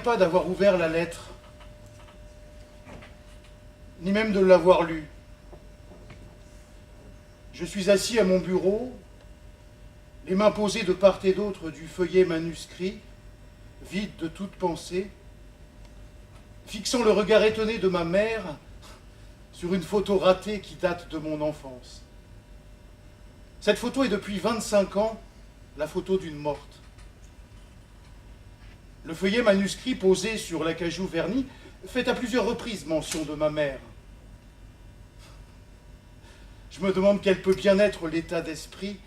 pas d'avoir ouvert la lettre, ni même de l'avoir lue. Je suis assis à mon bureau, les mains posées de part et d'autre du feuillet manuscrit, vide de toute pensée, fixant le regard étonné de ma mère sur une photo ratée qui date de mon enfance. Cette photo est depuis 25 ans la photo d'une morte. Le feuillet manuscrit posé sur l'acajou verni fait à plusieurs reprises mention de ma mère. Je me demande quel peut bien être l'état d'esprit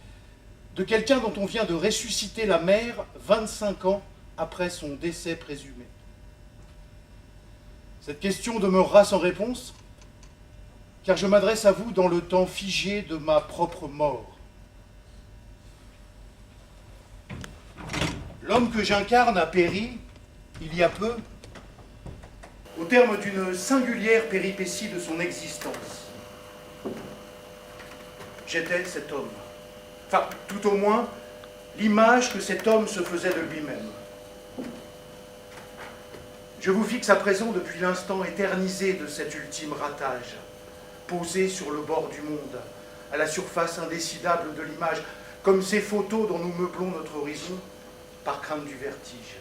de quelqu'un dont on vient de ressusciter la mère 25 ans après son décès présumé. Cette question demeurera sans réponse, car je m'adresse à vous dans le temps figé de ma propre mort. L'homme que j'incarne a péri, il y a peu, au terme d'une singulière péripétie de son existence. J'étais cet homme. Enfin, tout au moins, l'image que cet homme se faisait de lui-même. Je vous fixe à présent depuis l'instant éternisé de cet ultime ratage, posé sur le bord du monde, à la surface indécidable de l'image, comme ces photos dont nous meublons notre horizon par crainte du vertige.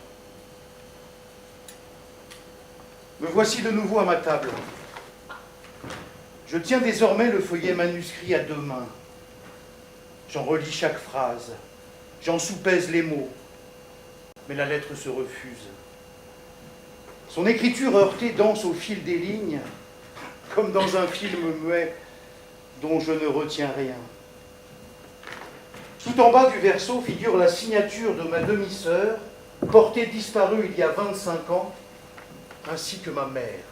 Me voici de nouveau à ma table. Je tiens désormais le feuillet manuscrit à deux mains. J'en relis chaque phrase, j'en soupèse les mots, mais la lettre se refuse. Son écriture heurtée danse au fil des lignes, comme dans un film muet dont je ne retiens rien. Tout en bas du verso figure la signature de ma demi-sœur, portée disparue il y a 25 ans, ainsi que ma mère.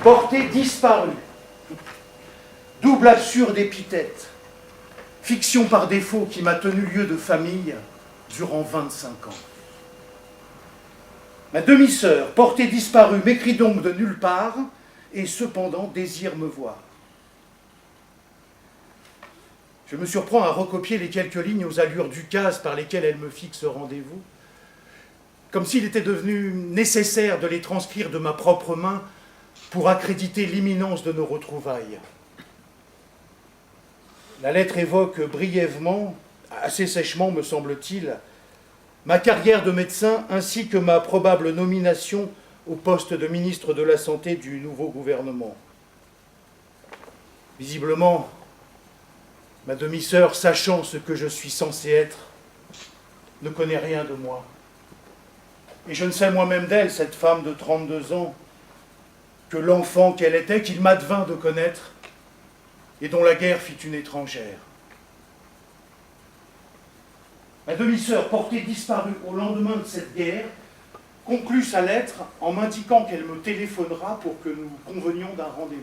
Portée disparue. Double absurde épithète. Fiction par défaut qui m'a tenu lieu de famille durant 25 ans. Ma demi-sœur, portée disparue, m'écrit donc de nulle part et cependant désire me voir. Je me surprends à recopier les quelques lignes aux allures ducases par lesquelles elle me fixe rendez-vous, comme s'il était devenu nécessaire de les transcrire de ma propre main pour accréditer l'imminence de nos retrouvailles. La lettre évoque brièvement, assez sèchement me semble-t-il, ma carrière de médecin ainsi que ma probable nomination au poste de ministre de la Santé du nouveau gouvernement. Visiblement, ma demi-sœur, sachant ce que je suis censé être, ne connaît rien de moi. Et je ne sais moi-même d'elle, cette femme de 32 ans, que l'enfant qu'elle était, qu'il m'advint de connaître, et dont la guerre fit une étrangère. Ma demi-sœur, portée disparue au lendemain de cette guerre, conclut sa lettre en m'indiquant qu'elle me téléphonera pour que nous convenions d'un rendez-vous.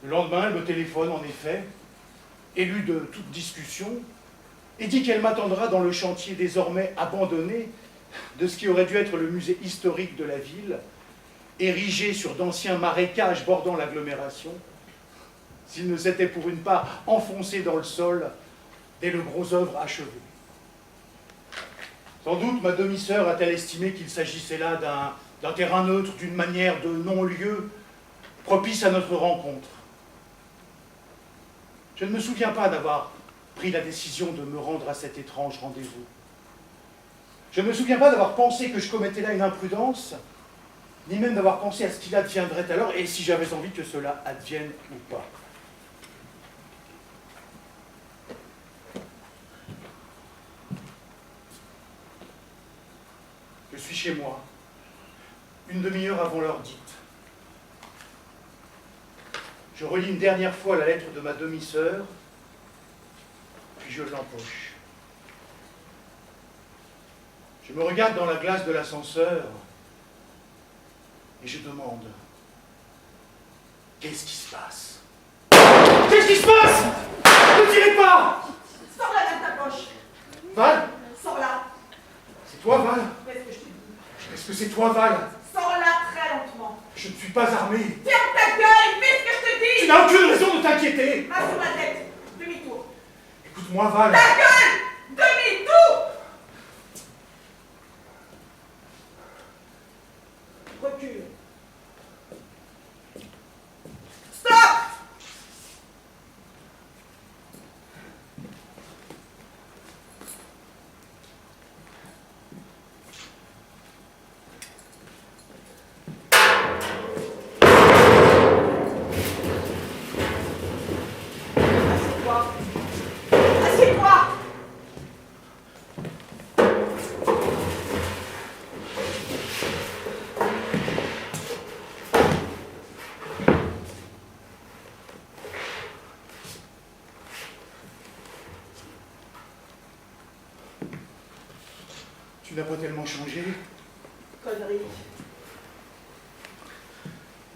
Le lendemain, elle me téléphone, en effet, élue de toute discussion, et dit qu'elle m'attendra dans le chantier désormais abandonné de ce qui aurait dû être le musée historique de la ville, érigé sur d'anciens marécages bordant l'agglomération, s'il ne s'était pour une part enfoncé dans le sol dès le gros œuvre achevé. Sans doute ma demi-sœur a-t-elle estimé qu'il s'agissait là d'un terrain neutre, d'une manière de non-lieu propice à notre rencontre. Je ne me souviens pas d'avoir pris la décision de me rendre à cet étrange rendez-vous. Je ne me souviens pas d'avoir pensé que je commettais là une imprudence, ni même d'avoir pensé à ce qu'il adviendrait alors, et si j'avais envie que cela advienne ou pas. Je suis chez moi, une demi-heure avant l'heure dite. Je relis une dernière fois la lettre de ma demi-sœur, puis je l'empoche. Je me regarde dans la glace de l'ascenseur et je demande « Qu'est-ce qui se passe ?» Qu'est-ce qui se passe? Ne tirez pas! Sors-la de ta poche. Val? Sors-la. C'est toi, Val? Qu'est-ce que je te dis? Est-ce que c'est toi, Val? Sors-la très lentement. Je ne suis pas armé. Ferme ta gueule, fais ce que je te dis. Tu n'as aucune raison de t'inquiéter. Main sur la tête, demi-tour. Écoute-moi, Val. Ta gueule, demi-tour. sûr. Stop! Assieds-toi. Assieds-toi! Tu n'as pas tellement changé. Connerie.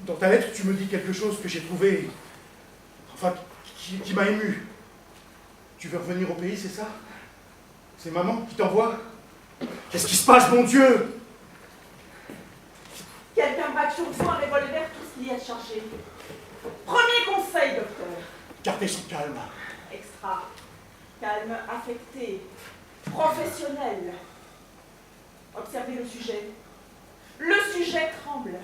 Dans ta lettre, tu me dis quelque chose que j'ai trouvé... Enfin, qui m'a ému. Tu veux revenir au pays, c'est ça? C'est maman qui t'envoie? Qu'est-ce qui se passe, mon Dieu? Quelqu'un braque sur vous un revolver, tout ce qu'il y a de chargé. Premier conseil, docteur. Gardez son calme. Extra. Calme, affecté, professionnel. Observez le sujet. Le sujet tremble.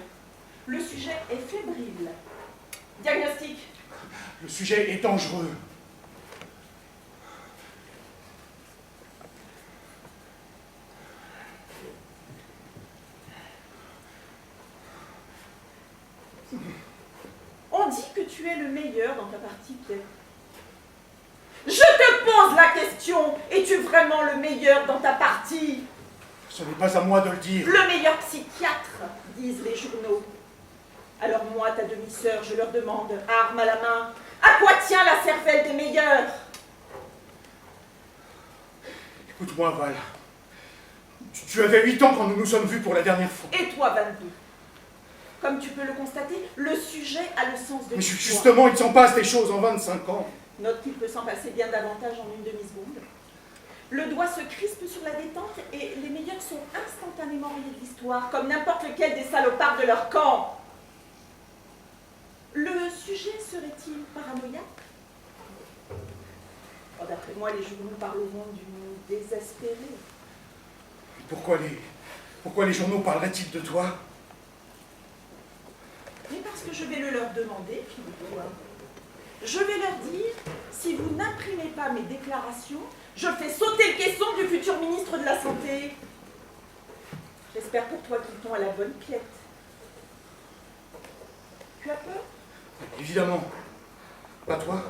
Le sujet est fébrile. Diagnostic. Le sujet est dangereux. On dit que tu es le meilleur dans ta partie, Pierre. Je te pose la question. Es-tu vraiment le meilleur dans ta partie? Ce n'est pas à moi de le dire. Le meilleur psychiatre, disent les journaux. Alors moi, ta demi-sœur, je leur demande, arme à la main, à quoi tient la cervelle des meilleurs? Écoute-moi, Val. Tu avais 8 ans quand nous nous sommes vus pour la dernière fois. Et toi, 22. Comme tu peux le constater, le sujet a le sens de Mais l'histoire. justement, il s'en passe des choses en 25 ans. Note qu'il peut s'en passer bien davantage en une demi-seconde. Le doigt se crispe sur la détente et les meilleurs sont instantanément rayés de l'histoire, comme n'importe lequel des salopards de leur camp. Le sujet serait-il paranoïaque? Oh, d'après moi, les journaux parleront d'une désespérée. Pourquoi les journaux parleraient-ils de toi? Mais parce que je vais le leur demander, figure-toi. Je vais leur dire, si vous n'imprimez pas mes déclarations, je fais sauter le caisson du futur ministre de la Santé. J'espère pour toi qu'ils t'ont à la bonne pièce. Tu as peur? Évidemment. Pas toi?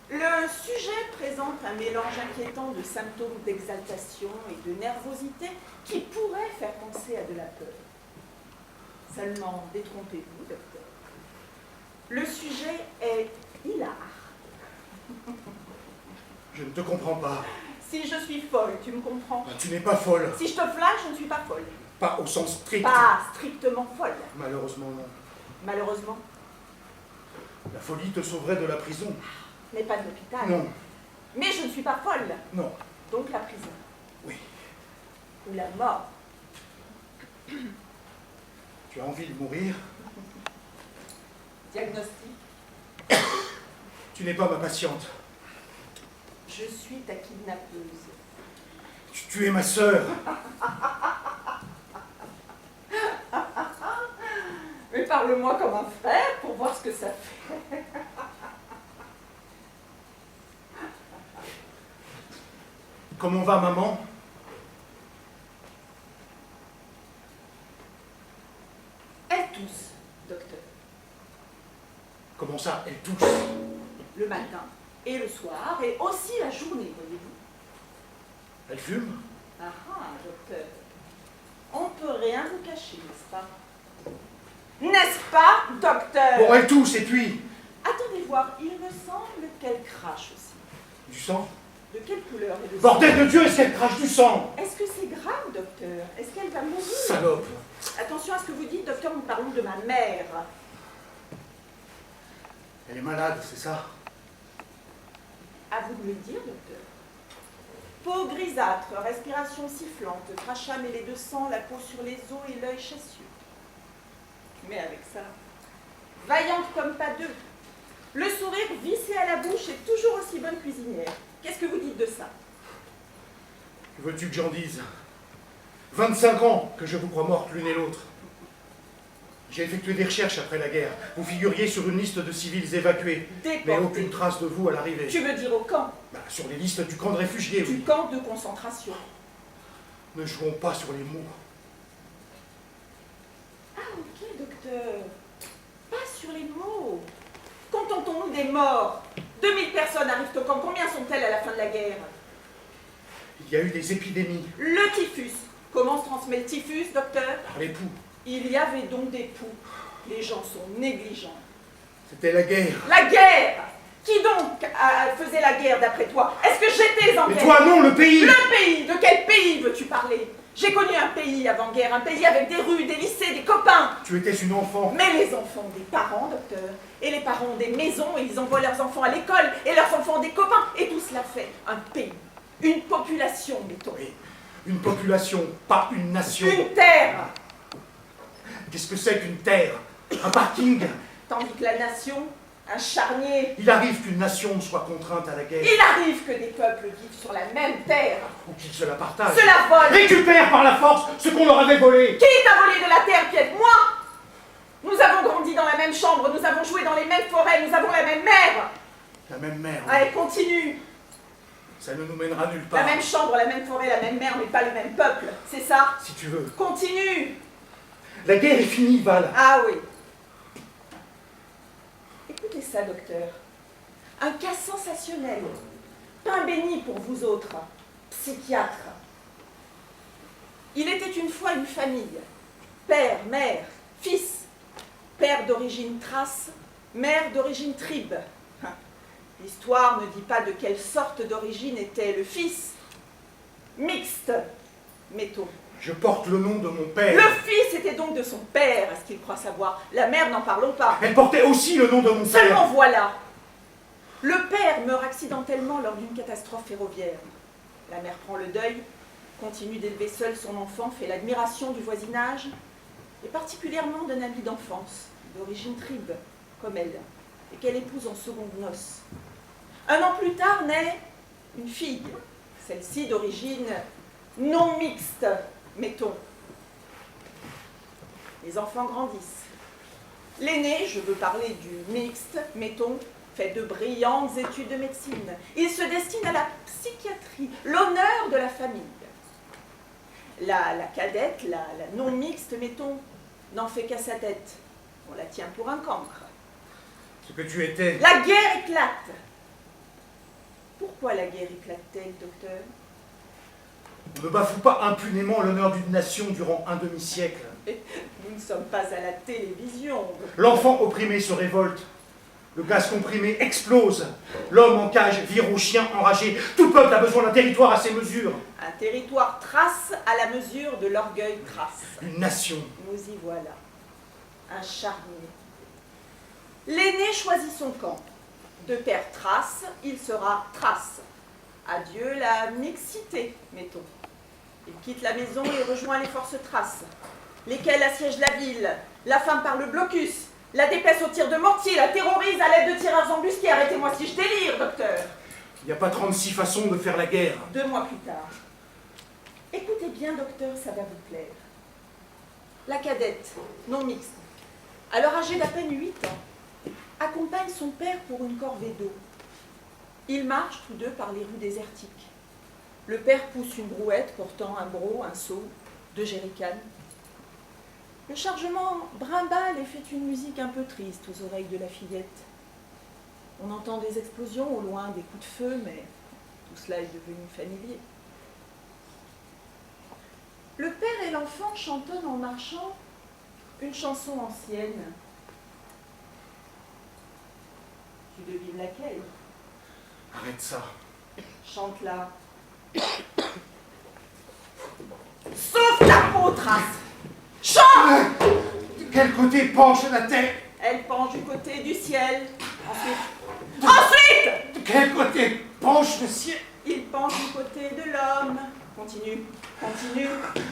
Le sujet présente un mélange inquiétant de symptômes d'exaltation et de nervosité qui pourrait faire penser à de la peur. Seulement, détrompez-vous, docteur. Le sujet est hilar. Je ne te comprends pas. Si je suis folle, tu me comprends? Tu n'es pas folle. Si je te flatte, je ne suis pas folle. Pas au sens strict. Pas strictement folle. Malheureusement, non. Malheureusement, La folie te sauverait de la prison. mais pas de l'hôpital. Non. Mais je ne suis pas folle. Non. Donc la prison. Oui. Ou la mort. Tu as envie de mourir? Diagnostic. Tu n'es pas ma patiente. Je suis ta kidnappeuse. Tu es ma sœur. Mais parle-moi comme un frère pour voir ce que ça fait. Comment va maman? Elle tousse, docteur. Comment ça, elle tousse? Le matin et le soir et aussi la journée, voyez-vous. Elle fume? Ah ah, docteur. On ne peut rien vous cacher, n'est-ce pas? N'est-ce pas, docteur? Bon, elle tousse et puis? Attendez voir, il me semble qu'elle crache aussi. Du sang? De quelle couleur est le sang? Bordel de Dieu, est-ce qu'elle crache du sang? Est-ce que c'est grave, docteur? Est-ce qu'elle va mourir? Salope! Attention à ce que vous dites, docteur, nous parlons de ma mère. Elle est malade, c'est ça? À vous de me le dire, docteur. Peau grisâtre, respiration sifflante, crachat mêlé de sang, la peau sur les os et l'œil chassieux. Mais avec ça, vaillante comme pas deux. Le sourire vissé à la bouche et toujours aussi bonne cuisinière. Qu'est-ce que vous dites de ça? Que veux-tu que j'en dise? 25 ans que je vous crois morte l'une et l'autre. J'ai effectué des recherches après la guerre. Vous figuriez sur une liste de civils évacués. Déportés. Mais aucune trace de vous à l'arrivée. Tu veux dire au camp? Sur les listes du camp de réfugiés, Du oui. camp de concentration. Ne jouons pas sur les mots. Ah, ok, docteur. Pas sur les mots. Contentons-nous des morts. 2000 personnes arrivent au camp. Combien sont-elles à la fin de la guerre? Il y a eu des épidémies. Le typhus. Comment se transmet le typhus, docteur? Par les poux. Il y avait donc des poux. Les gens sont négligents. C'était la guerre. La guerre! Qui donc faisait la guerre d'après toi? Est-ce que j'étais en Mais guerre? toi, non, le pays! Le pays! De quel pays veux-tu parler? J'ai connu un pays avant-guerre, un pays avec des rues, des lycées, des copains. Tu étais une enfant. Mais les enfants ont des parents, docteur. Et les parents ont des maisons et ils envoient leurs enfants à l'école. Et leurs enfants ont des copains. Et tout cela fait un pays. Une population, mettons. Oui, une population, pas une nation. Une terre. Qu'est-ce que c'est qu'une terre? Un parking? Tandis que la nation, un charnier. Il arrive qu'une nation soit contrainte à la guerre. Il arrive que des peuples vivent sur la même terre. Ou qu'ils se la partagent. Se la volent. Récupère par la force ce qu'on leur avait volé. Qui t'a volé de la terre, Piet? Moi! Nous avons grandi dans la même chambre, nous avons joué dans les mêmes forêts, nous avons la même mère. La même mère. Allez, continue. Ça ne nous mènera nulle part. La même chambre, la même forêt, la même mère, mais pas le même peuple. C'est ça? Si tu veux. Continue. La guerre est finie, Val. Ah oui. Écoutez ça, docteur. Un cas sensationnel. Pain béni pour vous autres, psychiatres. Il était une fois une famille. Père, mère, fils. Père d'origine thrace, mère d'origine tribe. L'histoire ne dit pas de quelle sorte d'origine était le fils. Mixte, mettons. Je porte le nom de mon père. Le fils était donc de son père, à ce qu'il croit savoir. La mère, n'en parlons pas. Elle portait aussi le nom de mon père. Seulement voilà. Le père meurt accidentellement lors d'une catastrophe ferroviaire. La mère prend le deuil, continue d'élever seule son enfant, fait l'admiration du voisinage, et particulièrement d'un ami d'enfance, d'origine tribe, comme elle, et qu'elle épouse en secondes noces. Un an plus tard naît une fille, celle-ci d'origine non mixte, mettons. Les enfants grandissent. L'aîné, je veux parler du mixte, mettons, fait de brillantes études de médecine. Il se destine à la psychiatrie, l'honneur de la famille. La cadette, la non mixte, mettons, n'en fait qu'à sa tête. On la tient pour un cancre. Ce que tu étais. La guerre éclate. Pourquoi la guerre éclate-t-elle, docteur? On ne bafoue pas impunément l'honneur d'une nation durant un demi-siècle. Nous ne sommes pas à la télévision. L'enfant opprimé se révolte. Le gaz comprimé explose. L'homme en cage vire au chien enragé. Tout peuple a besoin d'un territoire à ses mesures. Un territoire trace à la mesure de l'orgueil trace. Une nation. Nous y voilà. Un charnier. L'aîné choisit son camp. De père trace, il sera trace. Adieu la mixité, mettons. Il quitte la maison et rejoint les forces traces, lesquelles assiègent la ville. La femme par le blocus, la dépaisse au tir de mortier, la terrorise à l'aide de tireurs embusqués. Arrêtez-moi si je délire, docteur. Il n'y a pas 36 façons de faire la guerre. 2 mois plus tard. Écoutez bien, docteur, ça va vous plaire. La cadette, non mixte, alors âgée d'à peine 8 ans, accompagne son père pour une corvée d'eau. Ils marchent tous deux par les rues désertiques. Le père pousse une brouette portant un broc, un seau, 2 jerrycans. Le chargement brimballe et fait une musique un peu triste aux oreilles de la fillette. On entend des explosions au loin, des coups de feu, mais tout cela est devenu familier. Le père et l'enfant chantonnent en marchant une chanson ancienne. Tu devines laquelle? Arrête ça. Chante-la. Sauf ta peau, trace. Chante! De quel côté penche la terre? Elle penche du côté du ciel. Ensuite! De quel côté penche le ciel? Il penche du côté de l'homme. Continue, continue,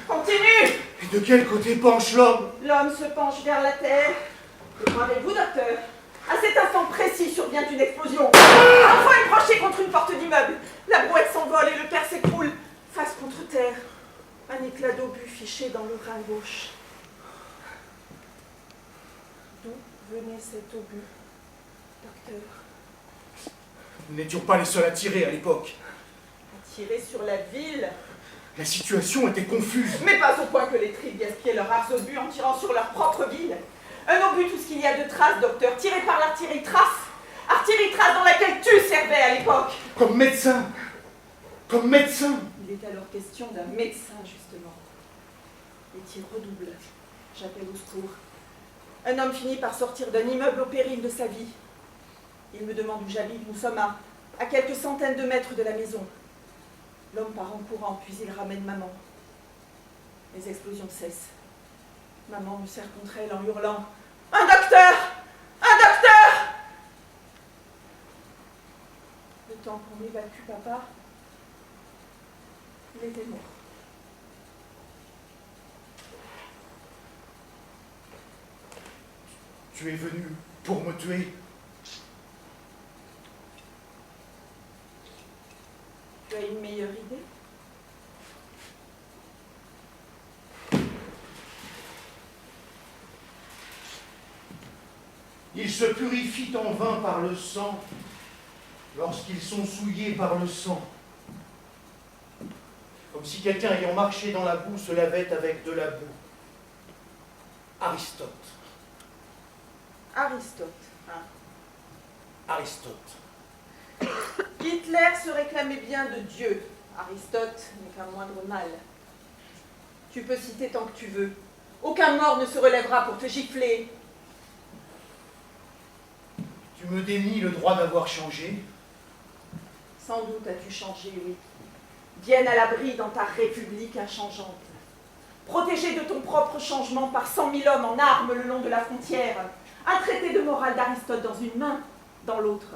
continue! Et de quel côté penche l'homme? L'homme se penche vers la terre. Que croyez-vous, docteur? À cet instant précis survient une explosion. L'enfant est branché contre une porte d'immeuble. La brouette s'envole et le père s'écroule face contre terre. Un éclat d'obus fiché dans le rein gauche. D'où venait cet obus, docteur? Nous n'étions pas les seuls à tirer à l'époque. À tirer sur la ville? La situation était confuse. Mais pas au point que les tripes gaspillaient leurs rares obus en tirant sur leur propre ville. Un obus, tout ce qu'il y a de traces, docteur, tiré par l'artillerie trace. Artillerie trace dans laquelle tu servais à l'époque. Comme médecin. Comme médecin. Il est alors question d'un médecin, justement. Les tirs redoublent. J'appelle au secours. Un homme finit par sortir d'un immeuble au péril de sa vie. Il me demande où j'habite. Nous sommes à quelques centaines de mètres de la maison. L'homme part en courant, puis il ramène maman. Les explosions cessent. Maman me serre contre elle en hurlant « Un docteur! Un docteur !» Le temps qu'on évacue papa, il était mort. Tu es venu pour me tuer. Tu as une meilleure idée? Ils se purifient en vain par le sang lorsqu'ils sont souillés par le sang. Comme si quelqu'un ayant marché dans la boue se lavait avec de la boue. Aristote. Aristote, hein. Aristote. Hitler se réclamait bien de Dieu. Aristote n'est qu'un moindre mal. Tu peux citer tant que tu veux. Aucun mort ne se relèvera pour te gifler. Tu me dénies le droit d'avoir changé. Sans doute as-tu changé, oui. Vienne à l'abri dans ta république inchangeante. Protégé de ton propre changement par 100 000 hommes en armes le long de la frontière. Un traité de morale d'Aristote dans une main, dans l'autre,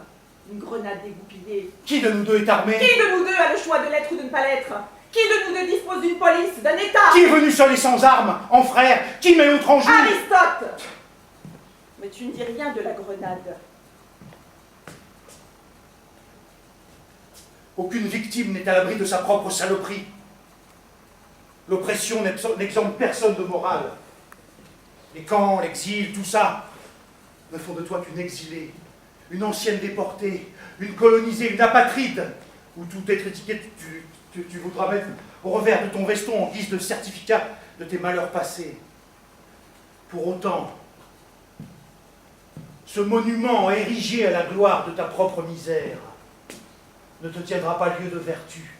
une grenade dégoupillée. Qui de nous deux est armé? Qui de nous deux a le choix de l'être ou de ne pas l'être? Qui de nous deux dispose d'une police, d'un État? Qui est venu seul et sans armes, en frère? Qui met l'autre en joue? Aristote! Mais tu ne dis rien de la grenade. Aucune victime n'est à l'abri de sa propre saloperie. L'oppression n'exempte personne de morale. Les camps, l'exil, tout ça ne font de toi qu'une exilée, une ancienne déportée, une colonisée, une apatride, où tout être étiquette tu voudras mettre au revers de ton veston en guise de certificat de tes malheurs passés. Pour autant, ce monument érigé à la gloire de ta propre misère ne te tiendra pas lieu de vertu.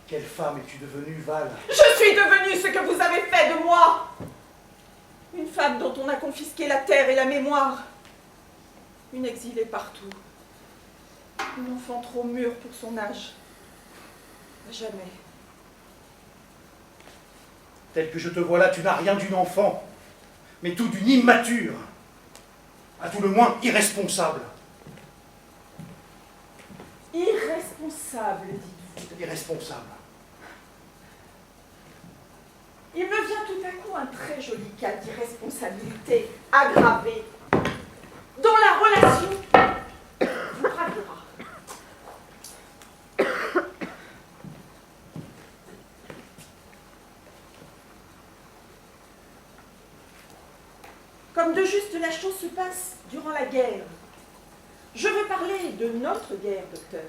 Quelle femme es-tu devenue, Val? Je suis devenue ce que vous avez fait de moi. Une femme dont on a confisqué la terre et la mémoire. Une exilée partout. Un enfant trop mûr pour son âge. Jamais. Tel que je te vois là, tu n'as rien d'une enfant, mais tout d'une immature, à tout le moins irresponsable. Irresponsable, dites-vous. Irresponsable. Il me vient tout à coup un très joli cas d'irresponsabilité aggravée, dont la relation vous ravira. Comme de juste la chose se passe durant la guerre. Je veux parler de notre guerre, docteur.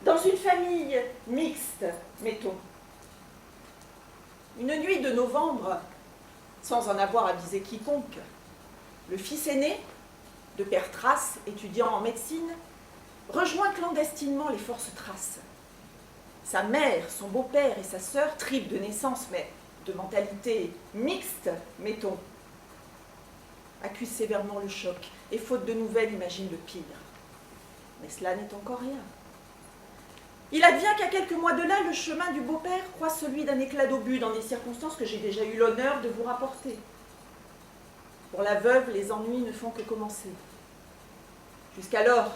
Dans une famille mixte, mettons. Une nuit de novembre, sans en avoir avisé quiconque, le fils aîné, de père Thrace, étudiant en médecine, rejoint clandestinement les forces thraces. Sa mère, son beau-père et sa sœur, tripes de naissance, mais de mentalité mixte, mettons, accusent sévèrement le choc et, faute de nouvelles, imaginent le pire. Mais cela n'est encore rien. Il advient qu'à quelques mois de là, le chemin du beau-père croise celui d'un éclat d'obus dans des circonstances que j'ai déjà eu l'honneur de vous rapporter. Pour la veuve, les ennuis ne font que commencer. Jusqu'alors,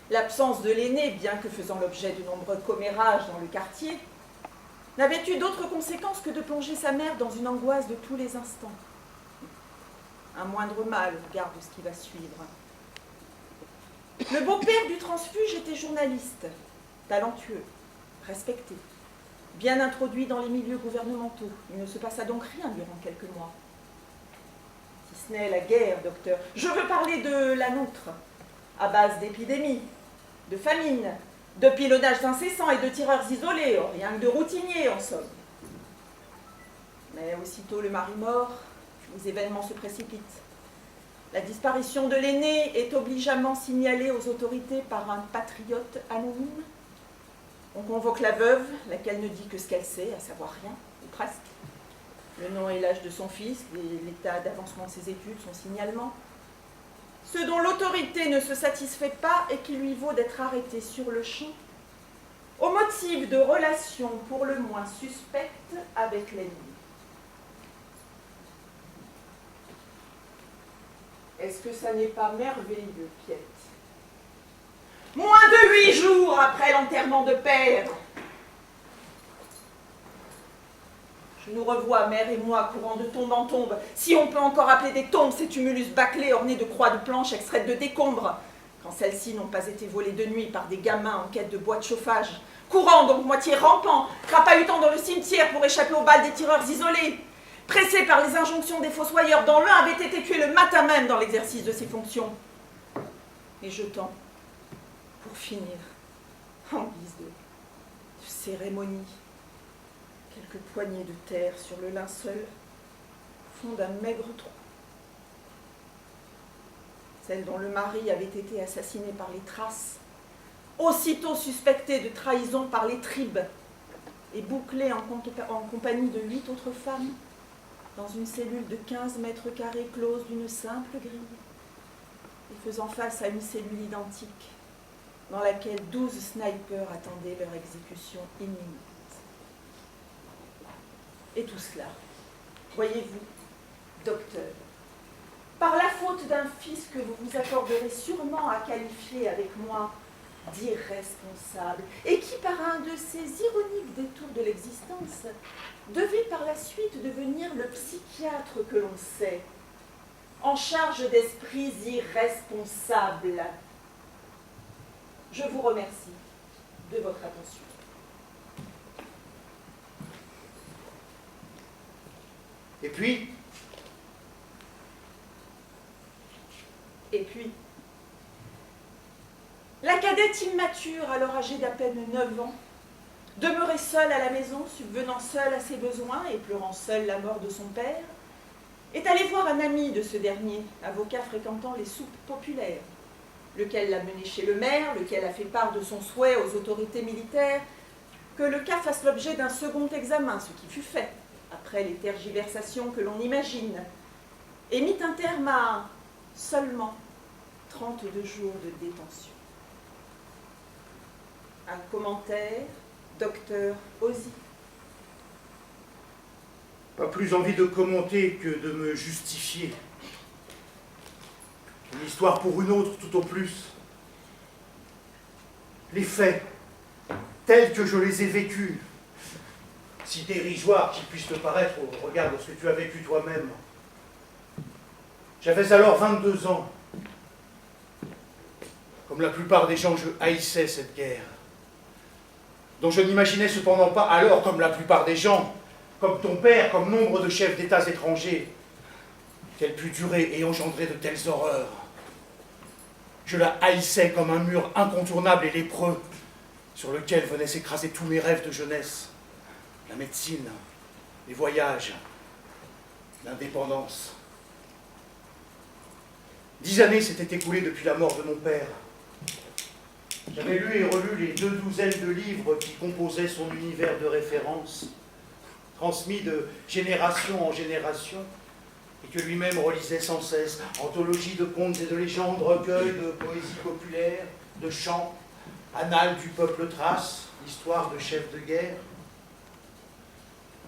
l'absence de l'aîné, bien que faisant l'objet de nombreux commérages dans le quartier, n'avait eu d'autre conséquence que de plonger sa mère dans une angoisse de tous les instants. Un moindre mal au regard de ce qui va suivre. Le beau-père du transfuge était journaliste, talentueux, respecté. bien introduit dans les milieux gouvernementaux. Il ne se passa donc rien durant quelques mois. Si ce n'est la guerre, docteur. Je veux parler de la nôtre, à base d'épidémies, de famines, de pilonnages incessants et de tireurs isolés, rien que de routiniers en somme. Mais aussitôt le mari mort, les événements se précipitent. La disparition de l'aîné est obligeamment signalée aux autorités par un patriote anonyme. On convoque la veuve, laquelle ne dit que ce qu'elle sait, à savoir rien, ou presque. Le nom et l'âge de son fils, l'état d'avancement de ses études, son signalement. Ce dont l'autorité ne se satisfait pas et qui lui vaut d'être arrêtée sur le champ, au motif de relations pour le moins suspectes avec l'ennemi. Est-ce que ça n'est pas merveilleux, Piette? Moins de 8 jours après l'enterrement de père. Je nous revois, mère et moi, courant de tombe en tombe. Si on peut encore appeler des tombes ces tumulus bâclés ornés de croix de planches extraites de décombres, quand celles-ci n'ont pas été volées de nuit par des gamins en quête de bois de chauffage, courant, donc moitié rampant, crapahutant dans le cimetière pour échapper aux balles des tireurs isolés, pressés par les injonctions des fossoyeurs dont l'un avait été tué le matin même dans l'exercice de ses fonctions, et jetant, pour finir, en guise de cérémonie, quelques poignées de terre sur le linceul, au fond d'un maigre trou. Celle dont le mari avait été assassiné par les Thraces, aussitôt suspectée de trahison par les tribes, et bouclée en compagnie de 8 autres femmes, dans une cellule de 15 mètres carrés close d'une simple grille, et faisant face à une cellule identique, dans laquelle 12 snipers attendaient leur exécution imminente. Et tout cela, voyez-vous, docteur, par la faute d'un fils que vous vous accorderez sûrement à qualifier avec moi d'irresponsable, et qui, par un de ces ironiques détours de l'existence, devait par la suite devenir le psychiatre que l'on sait, en charge d'esprits irresponsables. Je vous remercie de votre attention. Et puis, la cadette immature, alors âgée d'à peine 9 ans, demeurée seule à la maison, subvenant seule à ses besoins et pleurant seule la mort de son père, est allée voir un ami de ce dernier, avocat fréquentant les soupes populaires, lequel l'a mené chez le maire, lequel a fait part de son souhait aux autorités militaires que le cas fasse l'objet d'un second examen, ce qui fut fait, après les tergiversations que l'on imagine, et mit un terme à seulement 32 jours de détention. Un commentaire, docteur Ozzy. pas plus envie de commenter que de me justifier. Une histoire pour une autre, tout au plus. Les faits, tels que je les ai vécus, si dérisoires qu'ils puissent te paraître au regard de ce que tu as vécu toi-même. J'avais alors 22 ans. Comme la plupart des gens, je haïssais cette guerre, dont je n'imaginais cependant pas alors, comme la plupart des gens, comme ton père, comme nombre de chefs d'États étrangers, qu'elle put durer et engendrer de telles horreurs. Je la haïssais comme un mur incontournable et lépreux, sur lequel venaient s'écraser tous mes rêves de jeunesse. La médecine, les voyages, l'indépendance. 10 années s'étaient écoulées depuis la mort de mon père. J'avais lu et relu les 2 douzaines de livres qui composaient son univers de référence, transmis de génération en génération, et que lui-même relisait sans cesse. Anthologie de contes et de légendes, recueil de poésie populaire, de chants, annales du peuple thrace, histoire de chefs de guerre.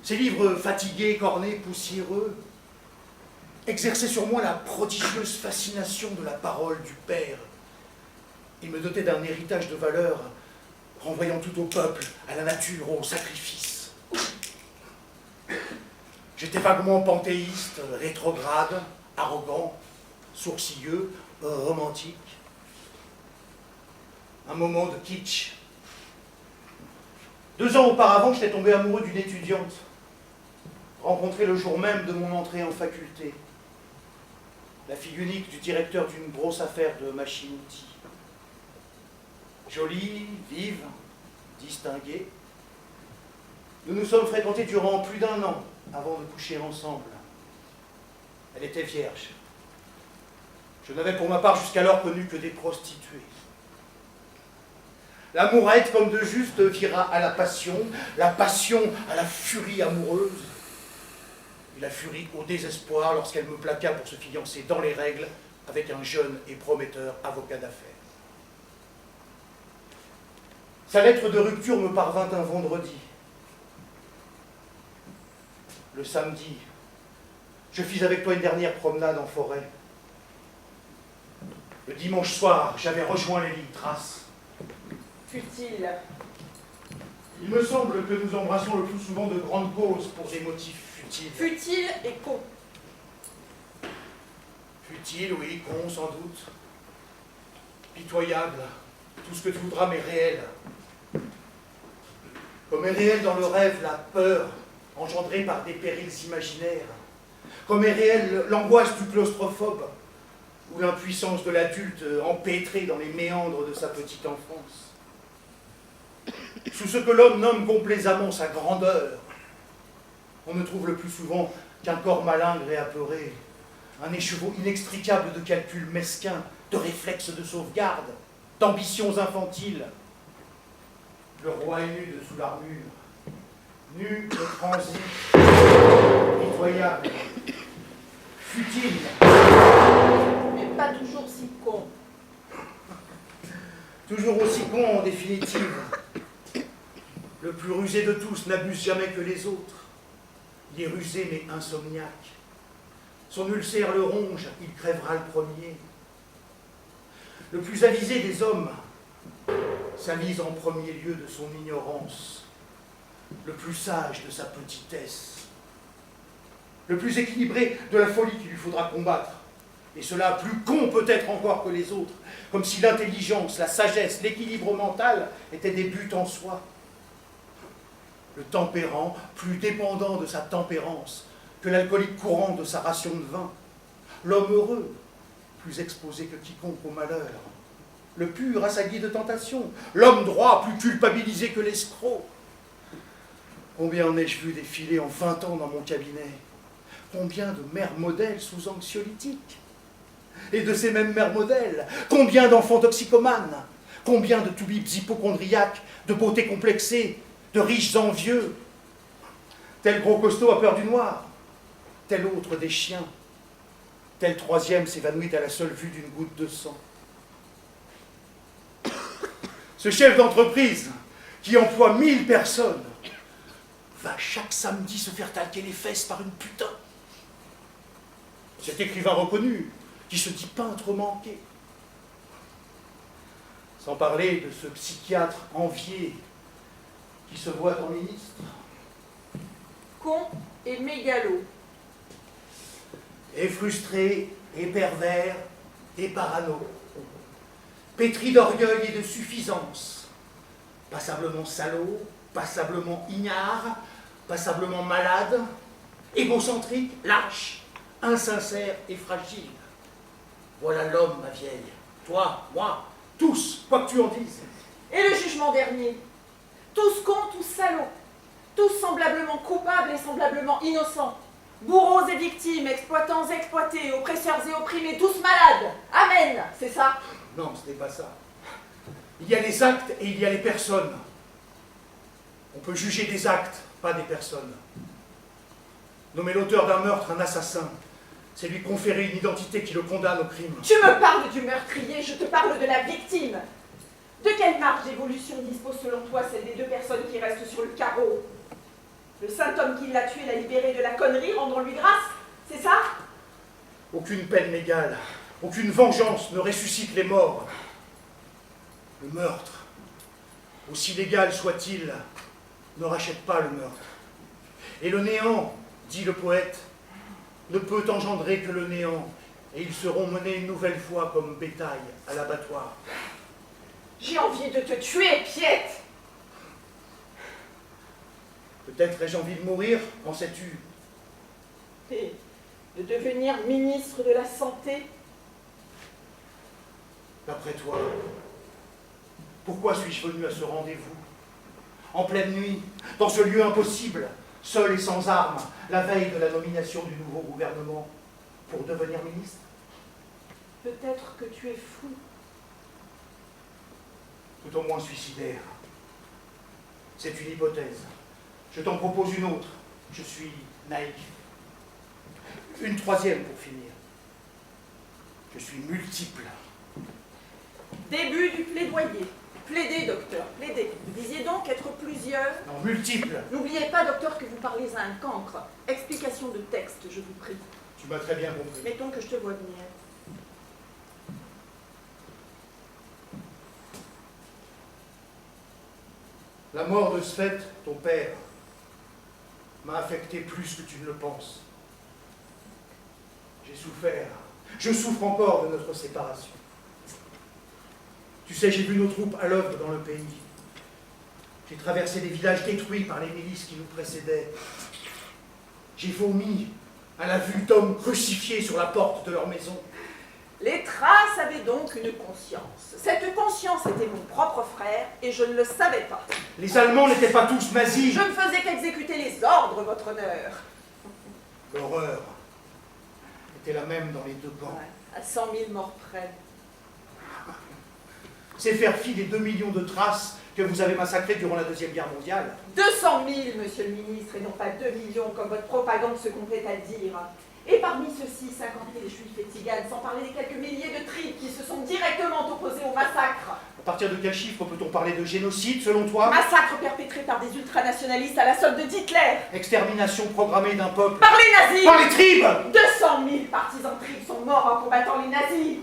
Ces livres fatigués, cornés, poussiéreux, exerçaient sur moi la prodigieuse fascination de la parole du Père. Ils me dotaient d'un héritage de valeurs, renvoyant tout au peuple, à la nature, au sacrifice. J'étais vaguement panthéiste, rétrograde, arrogant, sourcilleux, romantique. Un moment de kitsch. 2 ans auparavant, j'étais tombé amoureux d'une étudiante, rencontrée le jour même de mon entrée en faculté. La fille unique du directeur d'une grosse affaire de machine-outils. Jolie, vive, distinguée. Nous nous sommes fréquentés durant plus d'1 an avant de coucher ensemble. Elle était vierge. Je n'avais pour ma part jusqu'alors connu que des prostituées. L'amourette, comme de juste, vira à la passion à la furie amoureuse, et la furie au désespoir lorsqu'elle me plaqua pour se fiancer dans les règles avec un jeune et prometteur avocat d'affaires. Sa lettre de rupture me parvint un vendredi. Le samedi, je fis avec toi une dernière promenade en forêt. Le dimanche soir, j'avais rejoint les lignes traces. Fut-il? Il me semble que nous embrassons le plus souvent de grandes causes pour des motifs futiles. Futile et con. Futile, oui, con, sans doute. Pitoyable, tout ce que tu voudras, mais réel. Comme est réel dans le rêve la peur engendrée par des périls imaginaires. Comme est réelle l'angoisse du claustrophobe ou l'impuissance de l'adulte empêtré dans les méandres de sa petite enfance. Sous ce que l'homme nomme complaisamment sa grandeur, on ne trouve le plus souvent qu'un corps malingre et apeuré, un écheveau inextricable de calculs mesquins, de réflexes de sauvegarde, d'ambitions infantiles. Le roi est nu dessous l'armure, nu de transit, pitoyable, futile. Mais pas toujours si con. Toujours aussi con en définitive. Le plus rusé de tous n'abuse jamais que les autres. Il est rusé mais insomniaque. Son ulcère le ronge, il crèvera le premier. Le plus avisé des hommes s'avise en premier lieu de son ignorance. Le plus sage de sa petitesse. Le plus équilibré de la folie qu'il lui faudra combattre. Et cela plus con peut-être encore que les autres, comme si l'intelligence, la sagesse, l'équilibre mental étaient des buts en soi. Le tempérant, plus dépendant de sa tempérance que l'alcoolique courant de sa ration de vin. L'homme heureux, plus exposé que quiconque au malheur. Le pur assailli de tentation. L'homme droit, plus culpabilisé que l'escroc. Combien en ai-je vu défiler en 20 ans dans mon cabinet? Combien de mères modèles sous anxiolytiques? Et de ces mêmes mères modèles, combien d'enfants toxicomanes? Combien de toubibs hypocondriaques, de beauté complexée, de riches envieux? Tel gros costaud a peur du noir, tel autre des chiens, tel troisième s'évanouit à la seule vue d'une goutte de sang. Ce chef d'entreprise, qui emploie 1000 personnes, va chaque samedi se faire talquer les fesses par une putain. Cet écrivain reconnu, qui se dit peintre manqué. Sans parler de ce psychiatre envié, qui se voit en ministre. Con et mégalo. Et frustré, et pervers, et parano. Pétri d'orgueil et de suffisance. Passablement salaud, passablement ignare, passablement malade, égocentrique, lâche, insincère et fragile. Voilà l'homme, ma vieille. Toi, moi, tous, quoi que tu en dises. Et le jugement dernier? Tous cons, tous salauds. Tous semblablement coupables et semblablement innocents. Bourreaux et victimes, exploitants et exploités, oppresseurs et opprimés, tous malades. Amen, c'est ça? Non, ce n'est pas ça. Il y a les actes et il y a les personnes. On peut juger des actes, pas des personnes. Nommer l'auteur d'un meurtre un assassin, c'est lui conférer une identité qui le condamne au crime. Tu me parles du meurtrier, je te parle de la victime. De quelle marge d'évolution dispose selon toi celle des 2 personnes qui restent sur le carreau? Le saint homme qui l'a tué l'a libéré de la connerie, rendons-lui grâce, c'est ça? Aucune peine légale, aucune vengeance ne ressuscite les morts. Le meurtre, aussi légal soit-il, ne rachète pas le meurtre. Et le néant, dit le poète, ne peut engendrer que le néant, et ils seront menés une nouvelle fois comme bétail à l'abattoir. J'ai envie de te tuer, Piette. Peut-être ai-je envie de mourir, qu'en sais-tu? Et de devenir ministre de la Santé? D'après toi, pourquoi suis-je venu à ce rendez-vous? En pleine nuit, dans ce lieu impossible, seul et sans armes, la veille de la nomination du nouveau gouvernement, pour devenir ministre? Peut-être que tu es fou. Tout au moins suicidaire. C'est une hypothèse. Je t'en propose une autre. Je suis naïf. Une troisième pour finir. Je suis multiple. Début du plaidoyer. Plaidez, docteur, plaidez. Vous disiez donc être plusieurs. Non, multiple. N'oubliez pas, docteur, que vous parlez à un cancre. Explication de texte, je vous prie. Tu m'as très bien compris. Mettons que je te vois venir. La mort de Svet, ton père, m'a affecté plus que tu ne le penses. J'ai souffert. Je souffre encore de notre séparation. Tu sais, j'ai vu nos troupes à l'œuvre dans le pays. J'ai traversé des villages détruits par les milices qui nous précédaient. J'ai vomi à la vue d'hommes crucifiés sur la porte de leur maison. Les Thraces avaient donc une conscience. Cette conscience était mon propre frère et je ne le savais pas. Les Allemands n'étaient pas tous nazis. Je ne faisais qu'exécuter les ordres, votre honneur. L'horreur était la même dans les deux camps. Ouais, à 100 000 morts près. C'est faire fi des 2 millions de Thraces que vous avez massacrés durant la Deuxième Guerre mondiale. 200 000, monsieur le ministre, et non pas 2 millions, comme votre propagande se complète à dire. Et parmi ceux-ci, 50 000 juifs et tziganes, sans parler des quelques milliers de tribus qui se sont directement opposés au massacre. À partir de quel chiffre peut-on parler de génocide, selon toi? Massacre perpétré par des ultranationalistes à la solde d'Hitler. Extermination programmée d'un peuple. Par les nazis. Par les tribes. 200 000 partisans tribes sont morts en combattant les nazis.